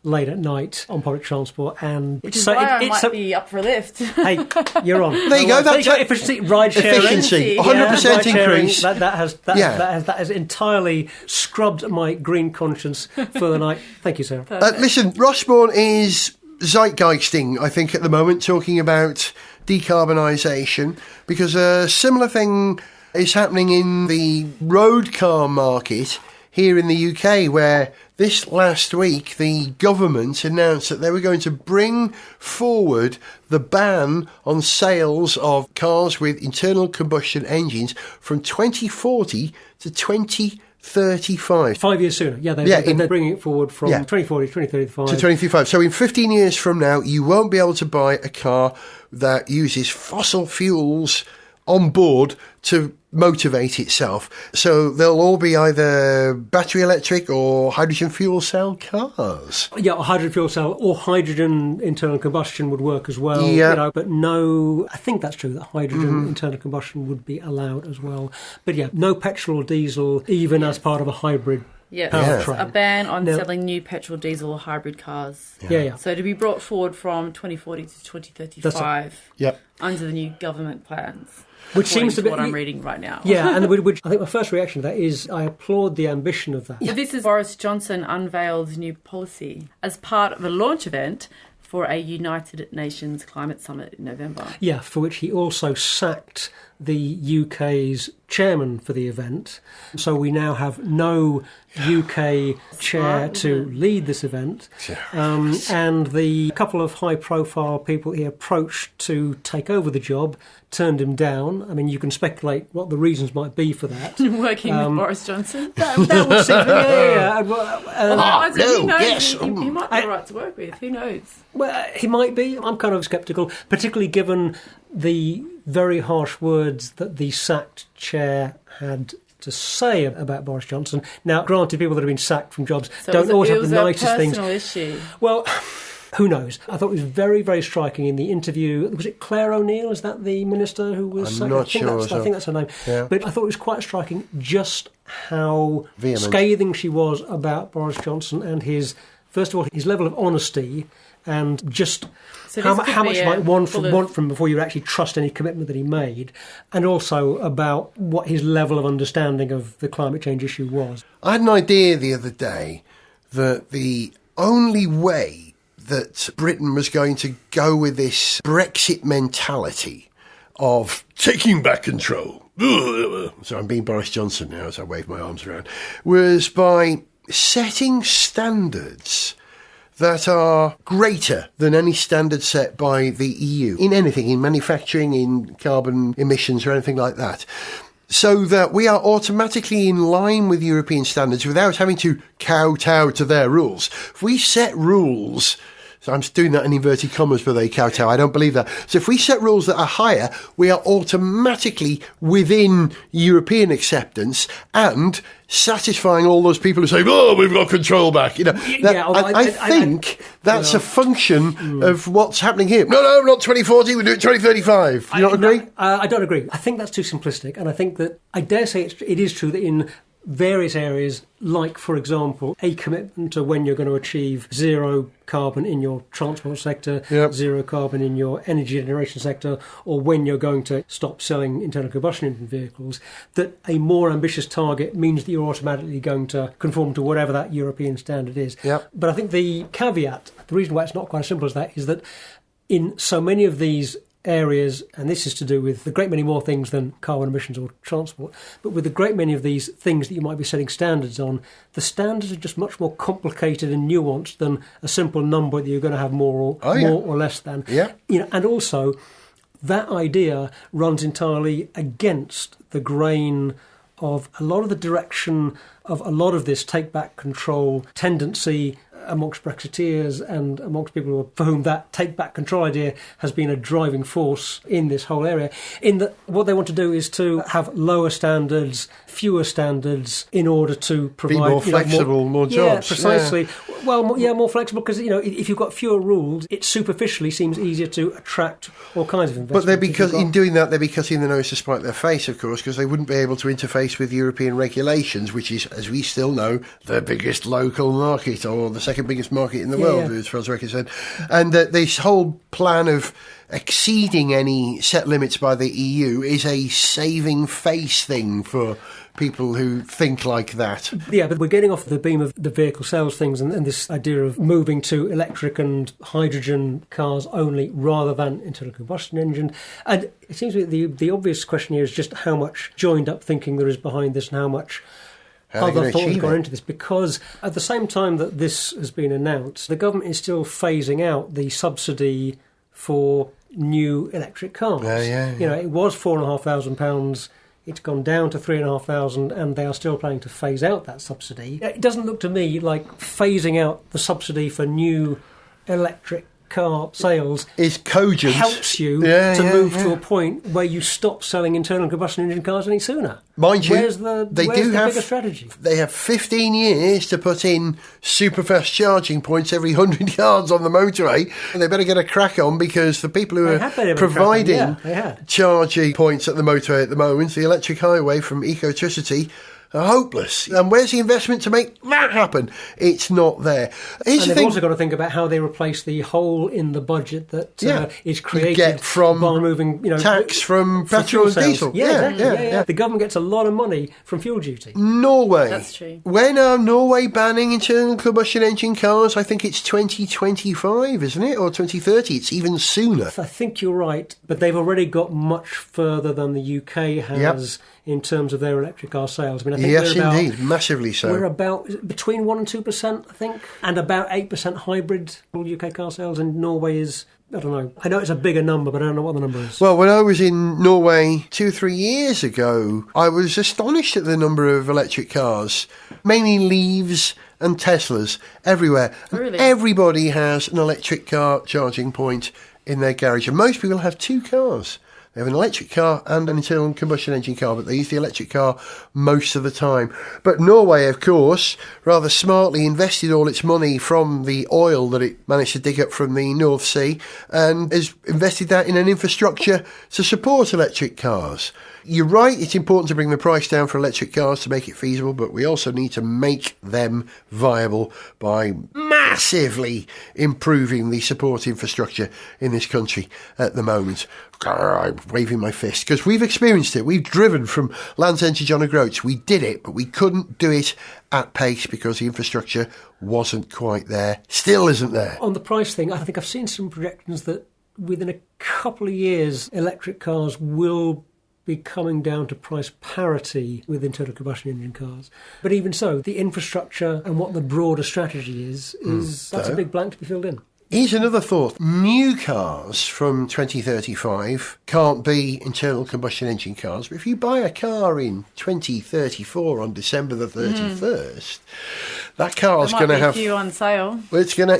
late at night on public transport, and which is why I might be up for a lift. Hey, you're on. There you go. That's efficiency, ride sharing, efficiency, 100% increase. That has entirely scrubbed my green conscience for the night. Thank you, Sarah. Listen, Ross Brawn is zeitgeisting, I think, at the moment, talking about decarbonisation, because a similar thing is happening in the road car market here in the UK, where this last week the government announced that they were going to bring forward the ban on sales of cars with internal combustion engines from 2040 to 2035. 5 years sooner. They're bringing it forward from 2040 to 2035. To 2035. So in 15 years from now, you won't be able to buy a car that uses fossil fuels on board to motivate itself. So they'll all be either battery electric or hydrogen fuel cell cars. Yeah, or hydrogen fuel cell or hydrogen internal combustion would work as well. Yeah. But no, I think that's true, that hydrogen internal combustion would be allowed as well. But yeah, no petrol or diesel, even as part of a hybrid. A ban on selling new petrol, diesel or hybrid cars. Yeah. So to be brought forward from 2040 to 2035 under the new government plans. Which seems to be what I'm reading right now. Yeah, and which I think my first reaction to that is I applaud the ambition of that. So this is Boris Johnson unveiled new policy as part of a launch event for a United Nations Climate Summit in November. Yeah, for which he also sacked the UK's chairman for the event. So we now have no UK chair to lead this event. And the couple of high-profile people he approached to take over the job turned him down. I mean, you can speculate what the reasons might be for that. Working with Boris Johnson? That would seem He might be all right to work with. Who knows? Well, he might be. I'm kind of sceptical, particularly given the very harsh words that the sacked chair had to say about Boris Johnson. Now, granted, people that have been sacked from jobs don't always have the nicest things. It was a personal issue. Well, who knows? I thought it was very, very striking in the interview. Was it Claire O'Neill? Is that the minister who was sacked? I'm not sure. I think that's her name. Yeah. But I thought it was quite striking just how vehement, scathing she was about Boris Johnson and his, first of all, his level of honesty and just how much you might want from him before you actually trust any commitment that he made, and also about what his level of understanding of the climate change issue was. I had an idea the other day that the only way that Britain was going to go with this Brexit mentality of taking back control, so I'm being Boris Johnson now as I wave my arms around, was by setting standards that are greater than any standard set by the EU in anything, in manufacturing, in carbon emissions or anything like that, so that we are automatically in line with European standards without having to kowtow to their rules. If we set rules, so I'm doing that in inverted commas for they kowtow, I don't believe that. So if we set rules that are higher, we are automatically within European acceptance and satisfying all those people who say, "Oh, we've got control back." You know, I think that's a function of what's happening here. No, not 2040. We do it 2035. You not agree? I don't agree. I think that's too simplistic, and I think that I dare say it is true that in various areas, like, for example, a commitment to when you're going to achieve zero carbon in your transport sector, zero carbon in your energy generation sector, or when you're going to stop selling internal combustion engine vehicles, that a more ambitious target means that you're automatically going to conform to whatever that European standard is. But I think the caveat, the reason why it's not quite as simple as that, is that in so many of these areas, and this is to do with a great many more things than carbon emissions or transport, but with a great many of these things that you might be setting standards on, the standards are just much more complicated and nuanced than a simple number that you're going to have more or less than. You know, and also that idea runs entirely against the grain of a lot of the direction of a lot of this take back control tendency amongst Brexiteers and amongst people for whom that take back control idea has been a driving force in this whole area, in that what they want to do is to have lower standards, fewer standards, in order to provide... Be more flexible, more jobs. Yeah, precisely. Well, more flexible, because, you know, if you've got fewer rules, it superficially seems easier to attract all kinds of investment. But in doing that, they'd be cutting the nose to spite their face, of course, because they wouldn't be able to interface with European regulations, which is, as we still know, the biggest local market, or the second biggest market in the world, as far as we're concerned. And this whole plan of exceeding any set limits by the EU is a saving face thing for people who think like that. Yeah, but we're getting off the beam of the vehicle sales things and this idea of moving to electric and hydrogen cars only rather than internal combustion engine. And it seems to me the obvious question here is just how much joined up thinking there is behind this and how much how they're going Other to thought has achieve gone it. into this, because at the same time that this has been announced, the government is still phasing out the subsidy for new electric cars. Yeah. You know, it was £4,500. It's gone down to £3,500, and they are still planning to phase out that subsidy. It doesn't look to me like phasing out the subsidy for new electric car sales Is cogent. helps you move to a point where you stop selling internal combustion engine cars any sooner. Mind you, where's the bigger strategy? They have 15 years to put in super fast charging points every 100 yards on the motorway. And they better get a crack on, because the people who They are had better get a providing crack on, yeah, they had. charging points at the motorway at the moment, the electric highway from Ecotricity, are hopeless. And where's the investment to make that happen? It's not there. Here's And the they've thing. also got to think about how they replace the hole in the budget that is You created get from by removing, tax from from petrol and fuel diesel. sales. Yeah, exactly. The government gets a lot of money from fuel duty. Norway. That's true. When are Norway banning internal combustion engine cars? I think it's 2025, isn't it? Or 2030. It's even sooner. I think you're right, but they've already got much further than the UK has in terms of their electric car sales. I mean, I think Yes, we're about, indeed. Massively so. We're about between 1% and 2%, I think, and about 8% hybrid UK car sales, and Norway is, I don't know. I know it's a bigger number, but I don't know what the number is. Well, when I was in Norway 2-3 years ago, I was astonished at the number of electric cars, mainly Leafs and Teslas everywhere. And Really? everybody has an electric car charging point in their garage, and most people have two cars. They have an electric car and an internal combustion engine car, but they use the electric car most of the time. But Norway, of course, rather smartly invested all its money from the oil that it managed to dig up from the North Sea, and has invested that in an infrastructure to support electric cars. You're right, it's important to bring the price down for electric cars to make it feasible, but we also need to make them viable by massively improving the support infrastructure in this country at the moment. I'm waving my fist, because we've experienced it. We've driven from Land's End to John O'Groats. We did it, but we couldn't do it at pace because the infrastructure wasn't quite there. Still isn't there. On the price thing, I think I've seen some projections that within a couple of years, electric cars will be coming down to price parity with internal combustion engine cars. But even so, the infrastructure and what the broader strategy is that's a big blank to be filled in. Here's another thought. New cars from 2035 can't be internal combustion engine cars, but if you buy a car in 2034 on December the 31st, that car's There might going to be have... a few on sale. Well, it's going to,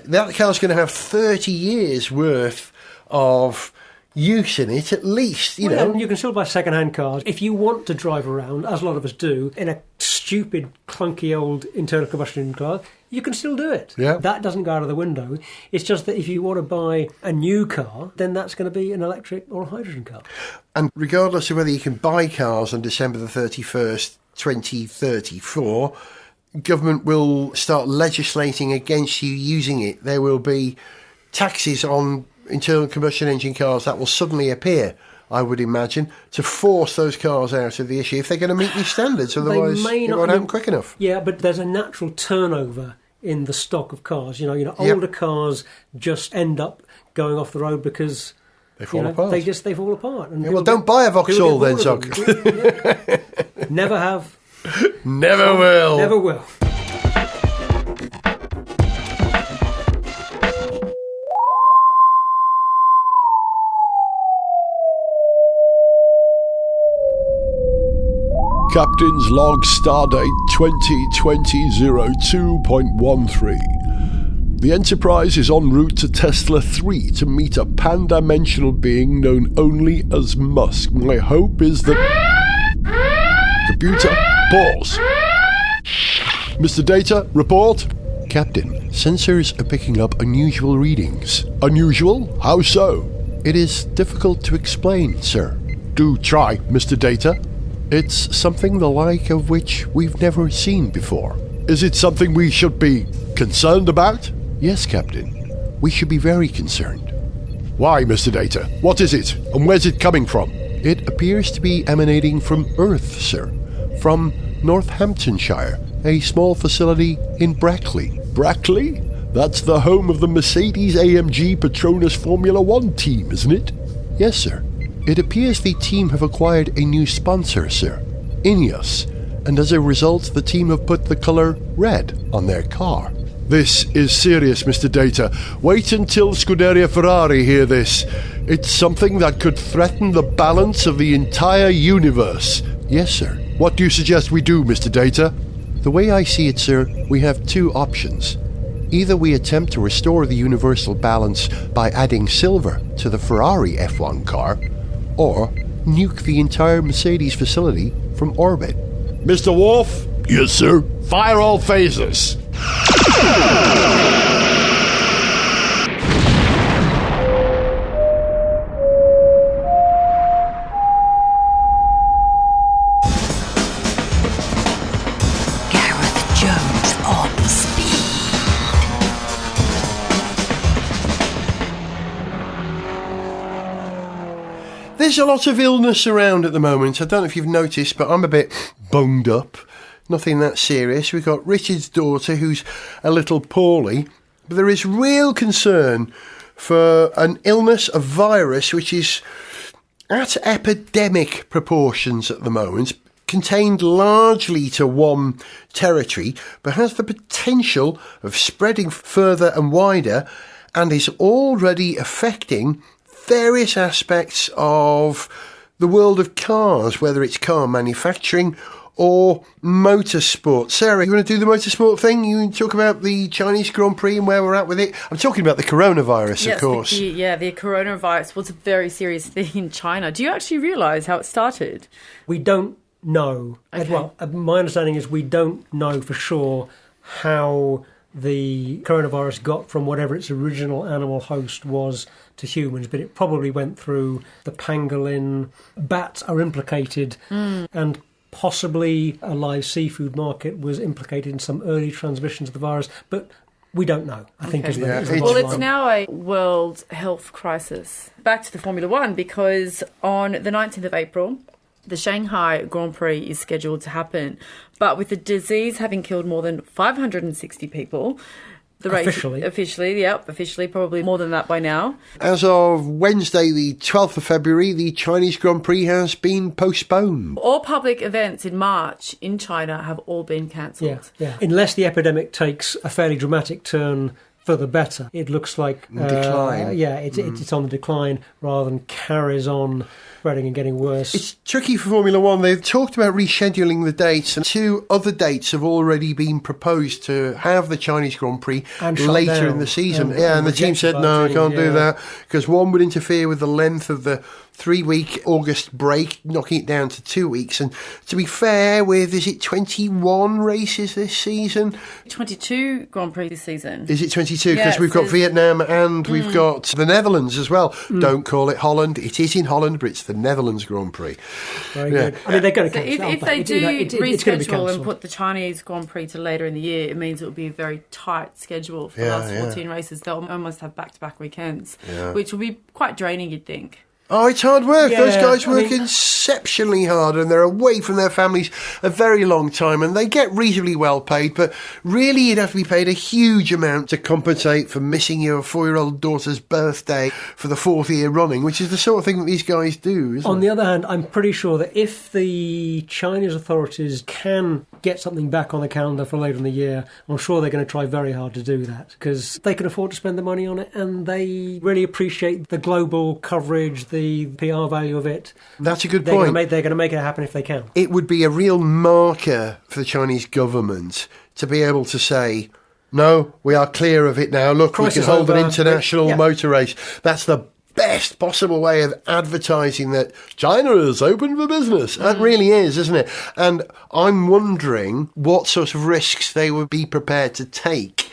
that car's going to have 30 years worth of use in it, at least, you know. And you can still buy second-hand cars if you want to drive around, as a lot of us do, in a stupid, clunky old internal combustion engine car. You can still do it. Yeah. That doesn't go out of the window. It's just that if you want to buy a new car, then that's going to be an electric or a hydrogen car. And regardless of whether you can buy cars on December the 31st, 2034, government will start legislating against you using it. There will be taxes on internal combustion engine cars that will suddenly appear, I would imagine, to force those cars out of the issue if they're going to meet these standards. Otherwise, may it not- won't I mean, happen quick enough. Yeah, but there's a natural turnover in the stock of cars. Older cars just end up going off the road because They fall apart. They fall apart. And people don't buy a people Vauxhall then, get bored of them. Yeah. Never have. Never will. Never will. Captain's log stardate 2020-02.13. The Enterprise is en route to Tesla 3 to meet a pan-dimensional being known only as Musk. My hope is that... Computer, pause. Mr. Data, report. Captain, sensors are picking up unusual readings. Unusual? How so? It is difficult to explain, sir. Do try, Mr. Data. It's something the like of which we've never seen before. Is it something we should be concerned about? Yes, Captain. We should be very concerned. Why, Mr. Data? What is it, and where's it coming from? It appears to be emanating from Earth, sir. From Northamptonshire, a small facility in Brackley. Brackley? That's the home of the Mercedes-AMG Petronas Formula One team, isn't it? Yes, sir. It appears the team have acquired a new sponsor, sir. Ineos. and as a result, the team have put the colour red on their car. This is serious, Mr. Data. Wait until Scuderia Ferrari hear this. It's something that could threaten the balance of the entire universe. Yes, sir. What do you suggest we do, Mr. Data? The way I see it, sir, we have two options. Either we attempt to restore the universal balance by adding silver to the Ferrari F1 car, or nuke the entire Mercedes facility from orbit. Mr. Wolf? Yes, sir. Fire all phasers. Gareth Jones on speed. There's a lot of illness around at the moment. I don't know if you've noticed, but I'm a bit bunged up. Nothing that serious. We've got Richard's daughter who's a little poorly. But there is real concern for an illness, a virus, which is at epidemic proportions at the moment, contained largely to one territory, but has the potential of spreading further and wider, and is already affecting various aspects of the world of cars, whether it's car manufacturing or motorsport. Sarah, you want to do the motorsport thing? You talk about the Chinese Grand Prix and where we're at with it? I'm talking about the coronavirus, Yes, of course. the coronavirus was a very serious thing in China. Do you actually realise how it started? We don't know. Okay. Well, my understanding is we don't know for sure how the coronavirus got from whatever its original animal host was to humans, but it probably went through the pangolin. Bats are implicated, and possibly a live seafood market was implicated in some early transmissions of the virus, but we don't know, I think. Is the bottom Well, it's line. now a world health crisis. Back to the Formula One, because on the 19th of April, the Shanghai Grand Prix is scheduled to happen. But with the disease having killed more than 560 people, the race... Officially, probably more than that by now. As of Wednesday, the 12th of February, the Chinese Grand Prix has been postponed. All public events in March in China have all been cancelled. Yeah. Unless the epidemic takes a fairly dramatic turn for the better, it looks like decline. It's on the decline rather than carries on spreading and getting worse. It's tricky for Formula One. They've talked about rescheduling the dates, and two other dates have already been proposed to have the Chinese Grand Prix And shut later down. in the season. Yeah, And the team rejected said, by no, I the can't team, do that, because one would interfere with the length of the 3-week August break, knocking it down to 2 weeks. And to be fair, with, is it 21 races this season? 22 Grand Prix this season. Is it 22? Because Yeah, we've got it's- Vietnam and we've got the Netherlands as well. Don't call it Holland. It is in Holland, but it's the Netherlands Grand Prix. Very good. I mean, they're going to So cancel. if they do it's going to be reschedule cancelled. and put the Chinese Grand Prix to later in the year, it means it will be a very tight schedule for the last 14 races. They'll almost have back-to-back weekends, which will be quite draining, you'd think. Oh, it's hard work. Yeah, Those guys I work mean- exceptionally hard, and they're away from their families a very long time, and they get reasonably well paid, but really you'd have to be paid a huge amount to compensate for missing your 4-year-old daughter's birthday for the 4th year running, which is the sort of thing that these guys do, isn't On it? the other hand, I'm pretty sure that if the Chinese authorities can get something back on the calendar for later in the year, I'm sure they're going to try very hard to do that, because they can afford to spend the money on it, and they really appreciate the global coverage, the PR value of it. That's a good They're point. going to make it happen if they can. It would be a real marker for the Chinese government to be able to say, no, we are clear of it now. Look, we Crisis can hold an over. international Yeah. motor race. That's the best possible way of advertising that China is open for business. That really is, isn't it? And I'm wondering what sort of risks they would be prepared to take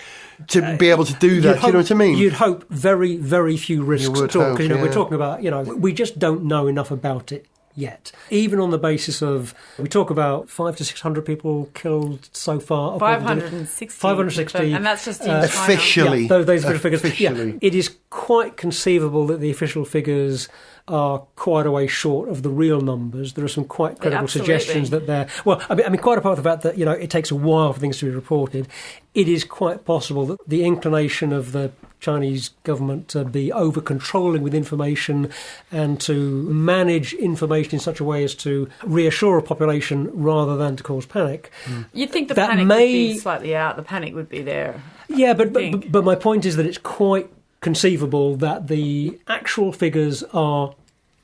to be able to do that. Do you know what I mean? You'd hope very, very few risks would at all, hope, because yeah. we're talking about, we just don't know enough about it yet. Even on the basis of, we talk about 500 to 600 people killed so far. 560. 560. And that's just in China. Officially. Yeah, those official figures. Officially. Yeah, it is quite conceivable that the official figures are quite a way short of the real numbers. There are some quite credible Absolutely. suggestions that they're... Well, I mean, quite apart from the fact that, it takes a while for things to be reported, it is quite possible that the inclination of the Chinese government to be over-controlling with information and to manage information in such a way as to reassure a population rather than to cause panic. You'd think the panic would be slightly out. The panic would be there. Yeah, but my point is that it's quite conceivable that the actual figures are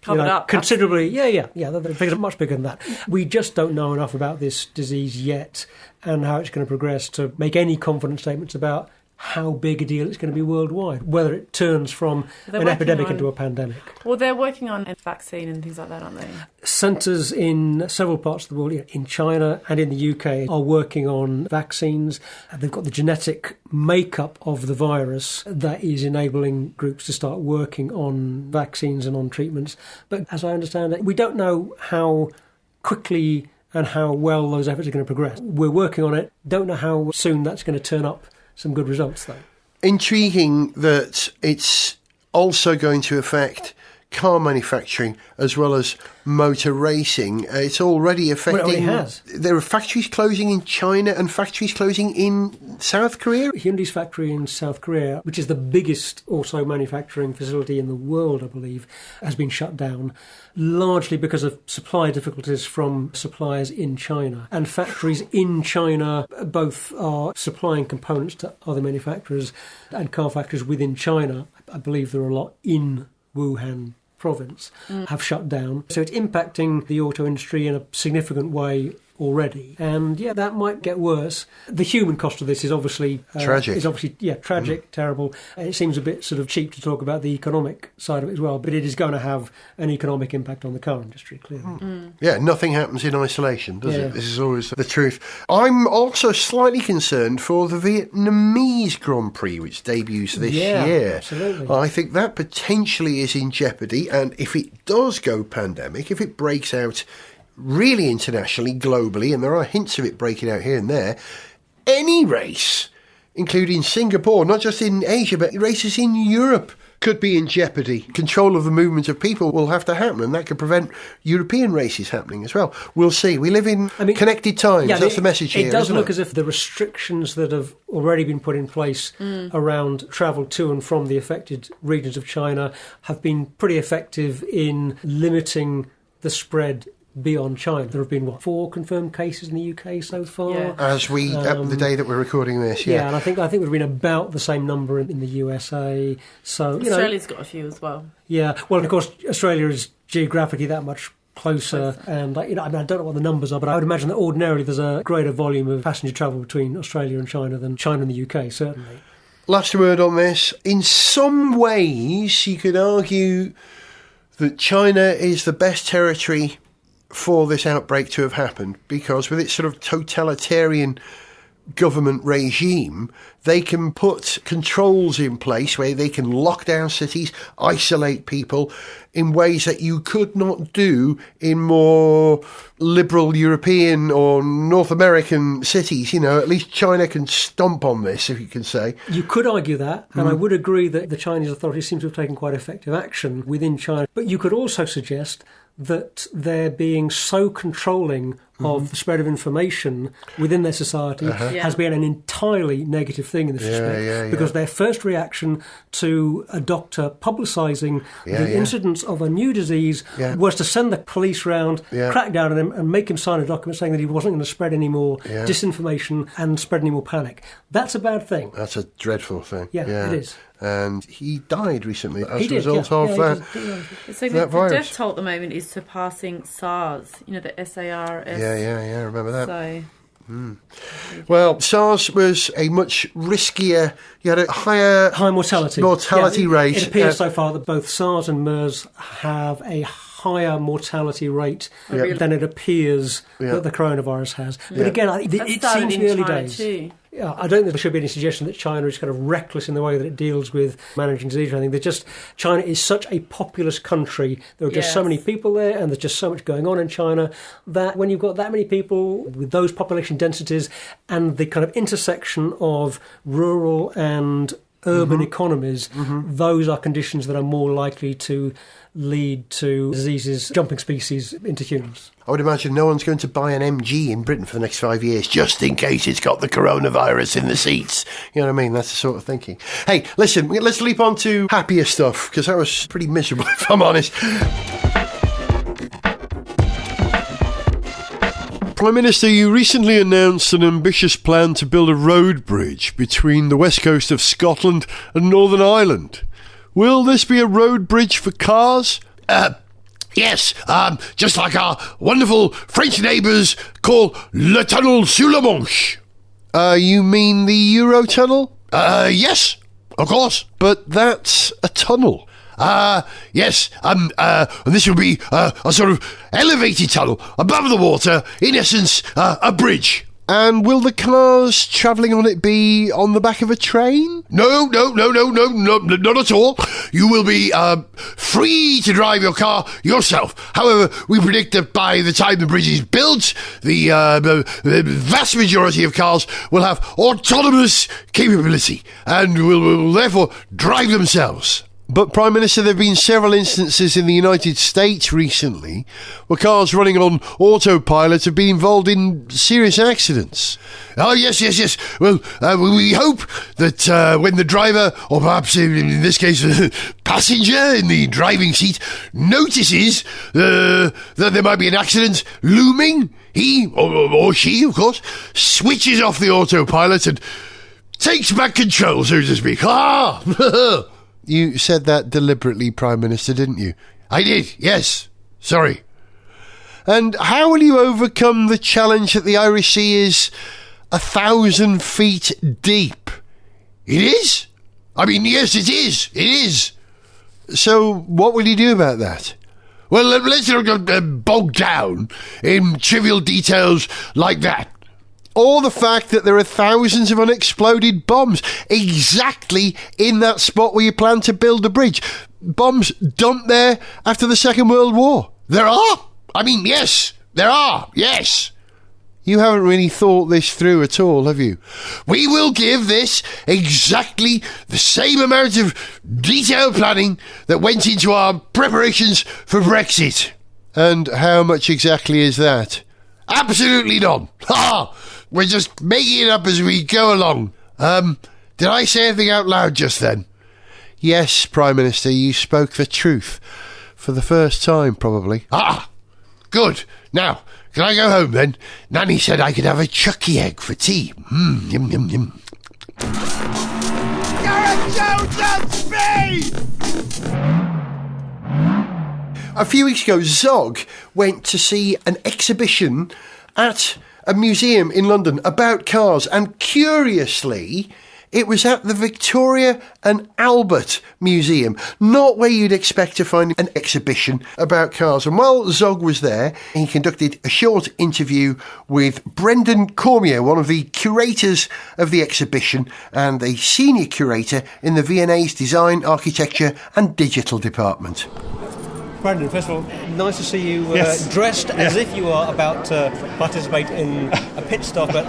covered up considerably. The figures are much bigger than that. We just don't know enough about this disease yet and how it's going to progress to make any confident statements about how big a deal it's going to be worldwide, whether it turns from an epidemic into a pandemic. Well, they're working on a vaccine and things like that, aren't they? Centres in several parts of the world, in China and in the UK, are working on vaccines. They've got the genetic makeup of the virus that is enabling groups to start working on vaccines and on treatments. But as I understand it, we don't know how quickly and how well those efforts are going to progress. We're working on it, don't know how soon that's going to turn up some good results, though. Intriguing that it's also going to affect car manufacturing as well as motor racing. It's already affecting... Well, it already has. There are factories closing in China and factories closing in South Korea. Hyundai's factory in South Korea, which is the biggest auto manufacturing facility in the world, I believe, has been shut down, largely because of supply difficulties from suppliers in China. And factories in China both are supplying components to other manufacturers and car factories within China. I believe there are a lot in Wuhan province have shut down. So it's impacting the auto industry in a significant way already. And that might get worse. The human cost of this is obviously tragic. Tragic, terrible. And it seems a bit sort of cheap to talk about the economic side of it as well, but it is going to have an economic impact on the car industry, clearly. Yeah, nothing happens in isolation, does it? This is always the truth. I'm also slightly concerned for the Vietnamese Grand Prix, which debuts this year. Absolutely. I think that potentially is in jeopardy, and if it does go pandemic, if it breaks out really internationally, globally, and there are hints of it breaking out here and there, any race, including Singapore, not just in Asia, but races in Europe, could be in jeopardy. Control of the movement of people will have to happen, and that could prevent European races happening as well. We'll see. We live in connected times. That's the message here. It does look as if the restrictions that have already been put in place around travel to and from the affected regions of China have been pretty effective in limiting the spread beyond China. There have been, 4 confirmed cases in the UK so far? Yeah. As we, the day that we're recording this, Yeah, and I think we've been about the same number in the USA. So, Australia's got a few as well. Yeah, well, of course, Australia is geographically that much closer, and I don't know what the numbers are, but I would imagine that ordinarily there's a greater volume of passenger travel between Australia and China than China and the UK, certainly. Last word on this. In some ways, you could argue that China is the best territory for this outbreak to have happened, because with its sort of totalitarian government regime, they can put controls in place where they can lock down cities, isolate people in ways that you could not do in more liberal European or North American cities. At least China can stomp on this, if you can say. You could argue that, and I would agree that the Chinese authorities seem to have taken quite effective action within China. But you could also suggest that they're being so controlling of the spread of information within their society has been an entirely negative thing in this respect. Because their first reaction to a doctor publicising the incidence of a new disease was to send the police round, crack down on him and make him sign a document saying that he wasn't going to spread any more disinformation and spread any more panic. That's a bad thing. That's a dreadful thing. Yeah, it is. And he died recently as a result of that virus. The death toll at the moment is surpassing SARS, the SARS. Yeah, remember that. So, Well, SARS was a much riskier, you had a higher mortality rate. It appears so far that both SARS and MERS have a higher mortality rate than it appears that the coronavirus has. But again, it seems in the early days. Too. Yeah, I don't think there should be any suggestion that China is kind of reckless in the way that it deals with managing disease. I think China is such a populous country. There are just so many people there, and there's just so much going on in China that when you've got that many people with those population densities and the kind of intersection of rural and urban economies, those are conditions that are more likely to lead to diseases, jumping species into humans. I would imagine no one's going to buy an MG in Britain for the next 5 years, just in case it's got the coronavirus in the seats. You know what I mean? That's the sort of thinking. Hey, listen, let's leap on to happier stuff, because that was pretty miserable, if I'm honest. Prime Minister, you recently announced an ambitious plan to build a road bridge between the west coast of Scotland and Northern Ireland. Will this be a road bridge for cars? Yes, just like our wonderful French neighbours call Le Tunnel sous la Manche. You mean the Eurotunnel? Yes, of course. But that's a tunnel. Yes, and this will be a sort of elevated tunnel above the water, in essence, a bridge. And will the cars travelling on it be on the back of a train? No, not at all. You will be free to drive your car yourself. However, we predict that by the time the bridge is built, the vast majority of cars will have autonomous capability and will therefore drive themselves. But, Prime Minister, there have been several instances in the United States recently where cars running on autopilot have been involved in serious accidents. Oh, yes. Well, we hope that when the driver, or perhaps in this case, the passenger in the driving seat, notices that there might be an accident looming, he, or she, of course, switches off the autopilot and takes back control, so to speak. You said that deliberately, Prime Minister, didn't you? I did, yes. Sorry. And how will you overcome the challenge that the Irish Sea is 1,000 feet deep? It is? I mean, yes, it is. It is. So what will you do about that? Well, let's not bog down in trivial details like that. Or the fact that there are thousands of unexploded bombs exactly in that spot where you plan to build the bridge. Bombs dumped there after the Second World War. There are? I mean, yes, there are, yes. You haven't really thought this through at all, have you? We will give this exactly the same amount of detailed planning that went into our preparations for Brexit. And how much exactly is that? Absolutely none. We're just making it up as we go along. Did I say anything out loud just then? Yes, Prime Minister, you spoke the truth. For the first time, probably. Good. Now, can I go home then? Nanny said I could have a chucky egg for tea. Yum, yum, yum. Gareth Jones on speed! A few weeks ago, Zog went to see an exhibition at a museum in London about cars, and curiously, it was at the Victoria and Albert Museum, not where you'd expect to find an exhibition about cars. And while Zog was there, he conducted a short interview with Brendan Cormier, one of the curators of the exhibition and a senior curator in the V&A's Design, Architecture and Digital Department. Brendan, first of all, nice to see you dressed as if you are about to participate in a pit stop at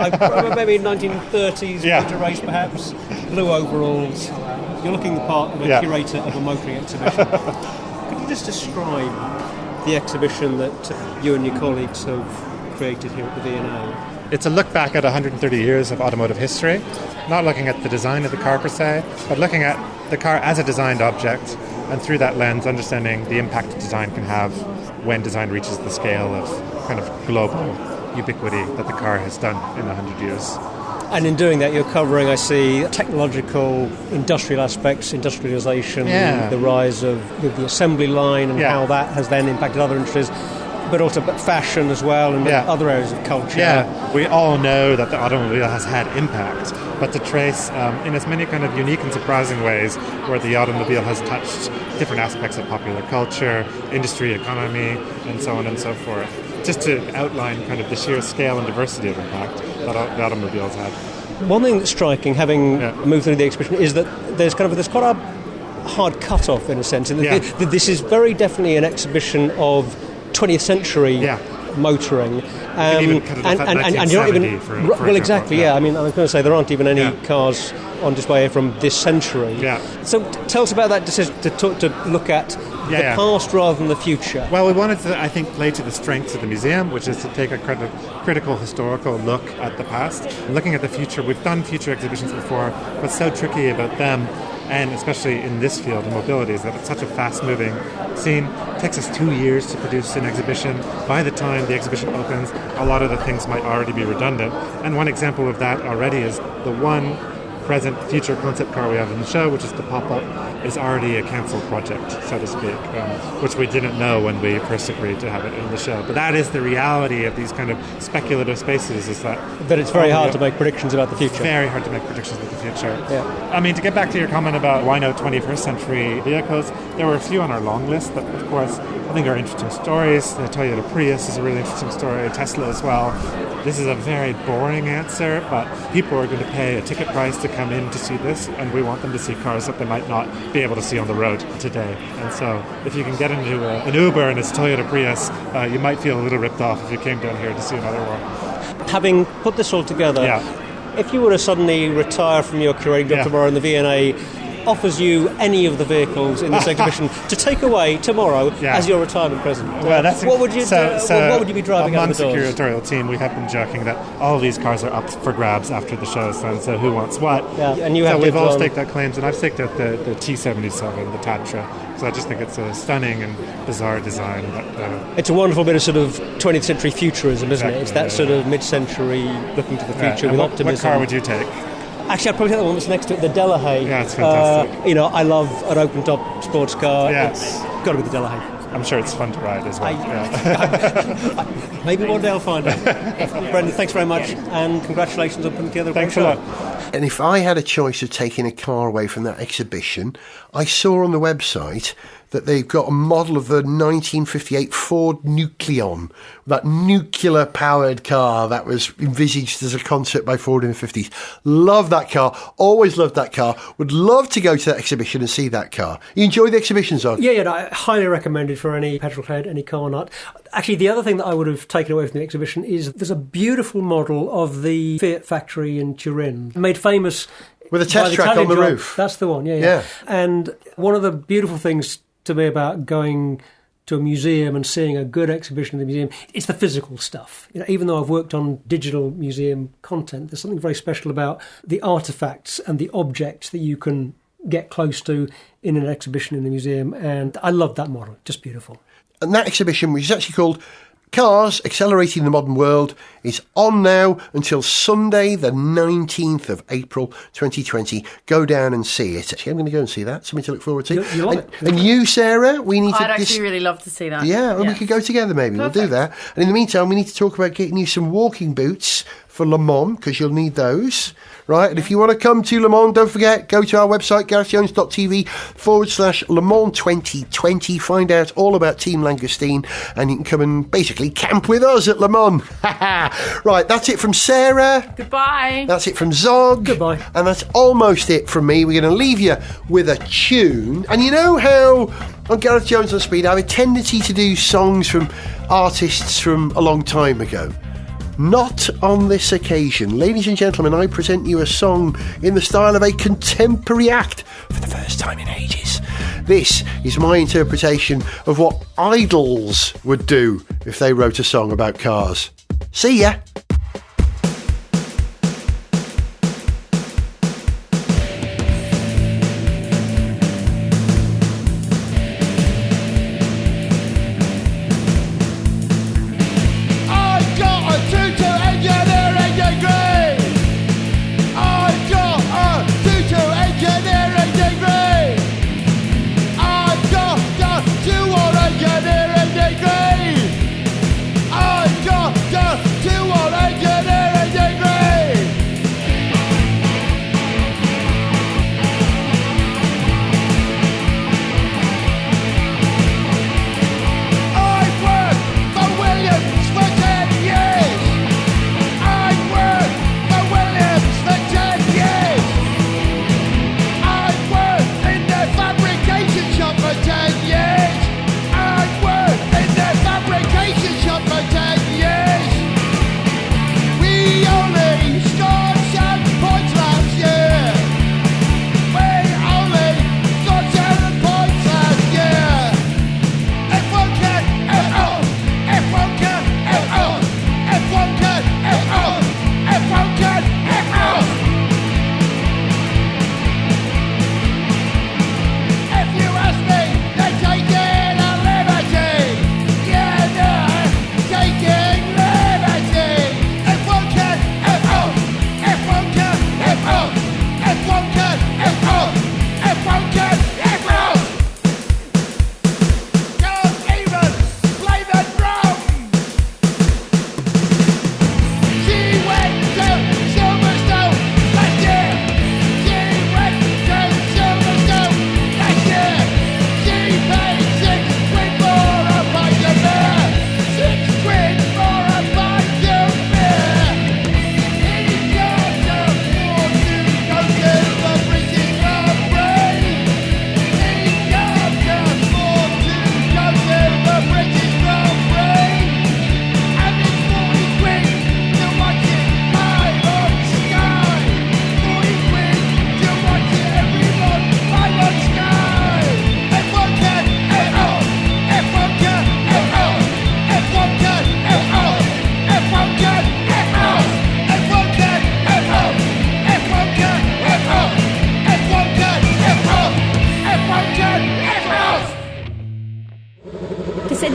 maybe 1930s motor race, perhaps. Blue overalls. You're looking the part of a curator of a motoring exhibition. Could you just describe the exhibition that you and your colleagues have created here at the V&A? It's a look back at 130 years of automotive history, not looking at the design of the car per se, but looking at the car as a designed object, and through that lens understanding the impact design can have when design reaches the scale of kind of global ubiquity that the car has done in 100 years. And in doing that, you're covering, I see, technological, industrial aspects, industrialisation, the rise of the assembly line and how that has then impacted other industries, but also fashion as well and other areas of culture. Yeah, we all know that the automobile has had impact, but to trace in as many kind of unique and surprising ways where the automobile has touched different aspects of popular culture, industry, economy, and so on and so forth, just to outline kind of the sheer scale and diversity of impact that the automobile has had. One thing that's striking, having moved through the exhibition, is that there's quite a hard cut-off in a sense. This is very definitely an exhibition of 20th century motoring, and you're not even well, exactly. I mean, I was going to say there aren't even any cars on display from this century. Yeah. So tell us about that decision to look at the past rather than the future. Well, we wanted to, I think, play to the strengths of the museum, which is to take a critical historical look at the past. Looking at the future, we've done future exhibitions before. What's so tricky about them, and especially in this field of mobility, is that it's such a fast-moving scene. It takes us 2 years to produce an exhibition. By the time the exhibition opens, a lot of the things might already be redundant. And one example of that already is the one present future concept car we have in the show, which is the pop-up, is already a cancelled project, so to speak, which we didn't know when we first agreed to have it in the show. But that is the reality of these kind of speculative spaces, is that it's very hard to make predictions about the future. Very hard to make predictions about the future. Yeah. I mean, to get back to your comment about why no 21st century vehicles, there were a few on our long list that, of course, I think are interesting stories. The Toyota Prius is a really interesting story, Tesla as well. This is a very boring answer, but people are going to pay a ticket price to come in to see this, and we want them to see cars that they might not be able to see on the road today. And so if you can get into an Uber and it's Toyota Prius, you might feel a little ripped off if you came down here to see another one. Having put this all together, if you were to suddenly retire from your curating job tomorrow and the V&A offers you any of the vehicles in this exhibition to take away tomorrow as your retirement present, what would you what would you be driving out of the doors? Amongst the curatorial team, we have been joking that all of these cars are up for grabs after the show's done, so who wants what? And you have we've all staked out claims, and I've staked out the T77, the Tatra, because I just think it's a stunning and bizarre design. But, it's a wonderful bit of sort of 20th century futurism, isn't it? It's that sort of mid-century looking to the future with optimism. What car would you take? Actually, I'd probably take the one that's next to it, the Delahaye. Yeah, it's fantastic. I love an open-top sports car. Yeah. It's got to be the Delahaye. I'm sure it's fun to ride as well. Maybe one day I'll find out. Brendan, thanks very much, and congratulations on putting together a Thanks great a show. lot. And if I had a choice of taking a car away from that exhibition, I saw on the website that they've got a model of the 1958 Ford Nucleon, that nuclear-powered car that was envisaged as a concept by Ford in the 50s. Love that car. Always loved that car. Would love to go to that exhibition and see that car. You enjoy the exhibition, Zog? Yeah, I highly recommend it for any petrolhead, any car nut. Actually, the other thing that I would have taken away from the exhibition is there's a beautiful model of the Fiat factory in Turin, made famous with a test track on the roof. That's the one, yeah. And one of the beautiful things to me about going to a museum and seeing a good exhibition in the museum, it's the physical stuff. Even though I've worked on digital museum content, there's something very special about the artefacts and the objects that you can get close to in an exhibition in the museum, and I love that model. Just beautiful. And that exhibition, which is actually called Cars Accelerating the Modern World, is on now until Sunday the 19th of April 2020. Go down and see it. Actually, I'm going to go and see that. Something to look forward to. You like it. And you, Sarah, we need to... I'd actually really love to see that. Yeah, and we could go together maybe. Perfect. We'll do that. And in the meantime, we need to talk about getting you some walking boots for Le Mans, because you'll need those, right? And if you want to come to Le Mans, don't forget, go to our website, garethjones.tv/Le Mans 2020. Find out all about Team Langoustine, and you can come and basically camp with us at Le Mans. Right, that's it from Sarah. Goodbye. That's it from Zog. Goodbye. And that's almost it from me. We're going to leave you with a tune. And you know how on Gareth Jones on Speed, I have a tendency to do songs from artists from a long time ago. Not on this occasion. Ladies and gentlemen, I present you a song in the style of a contemporary act for the first time in ages. This is my interpretation of what Idols would do if they wrote a song about cars. See ya! To all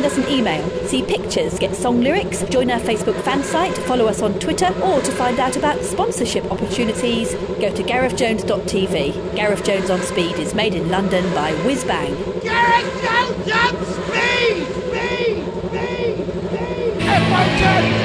send us an email, see pictures, get song lyrics, join our Facebook fan site, follow us on Twitter, or to find out about sponsorship opportunities, go to garethjones.tv. Gareth Jones on Speed is made in London by Whiz Bang. Gareth Jones on Speed! Speed! Speed! Speed! F1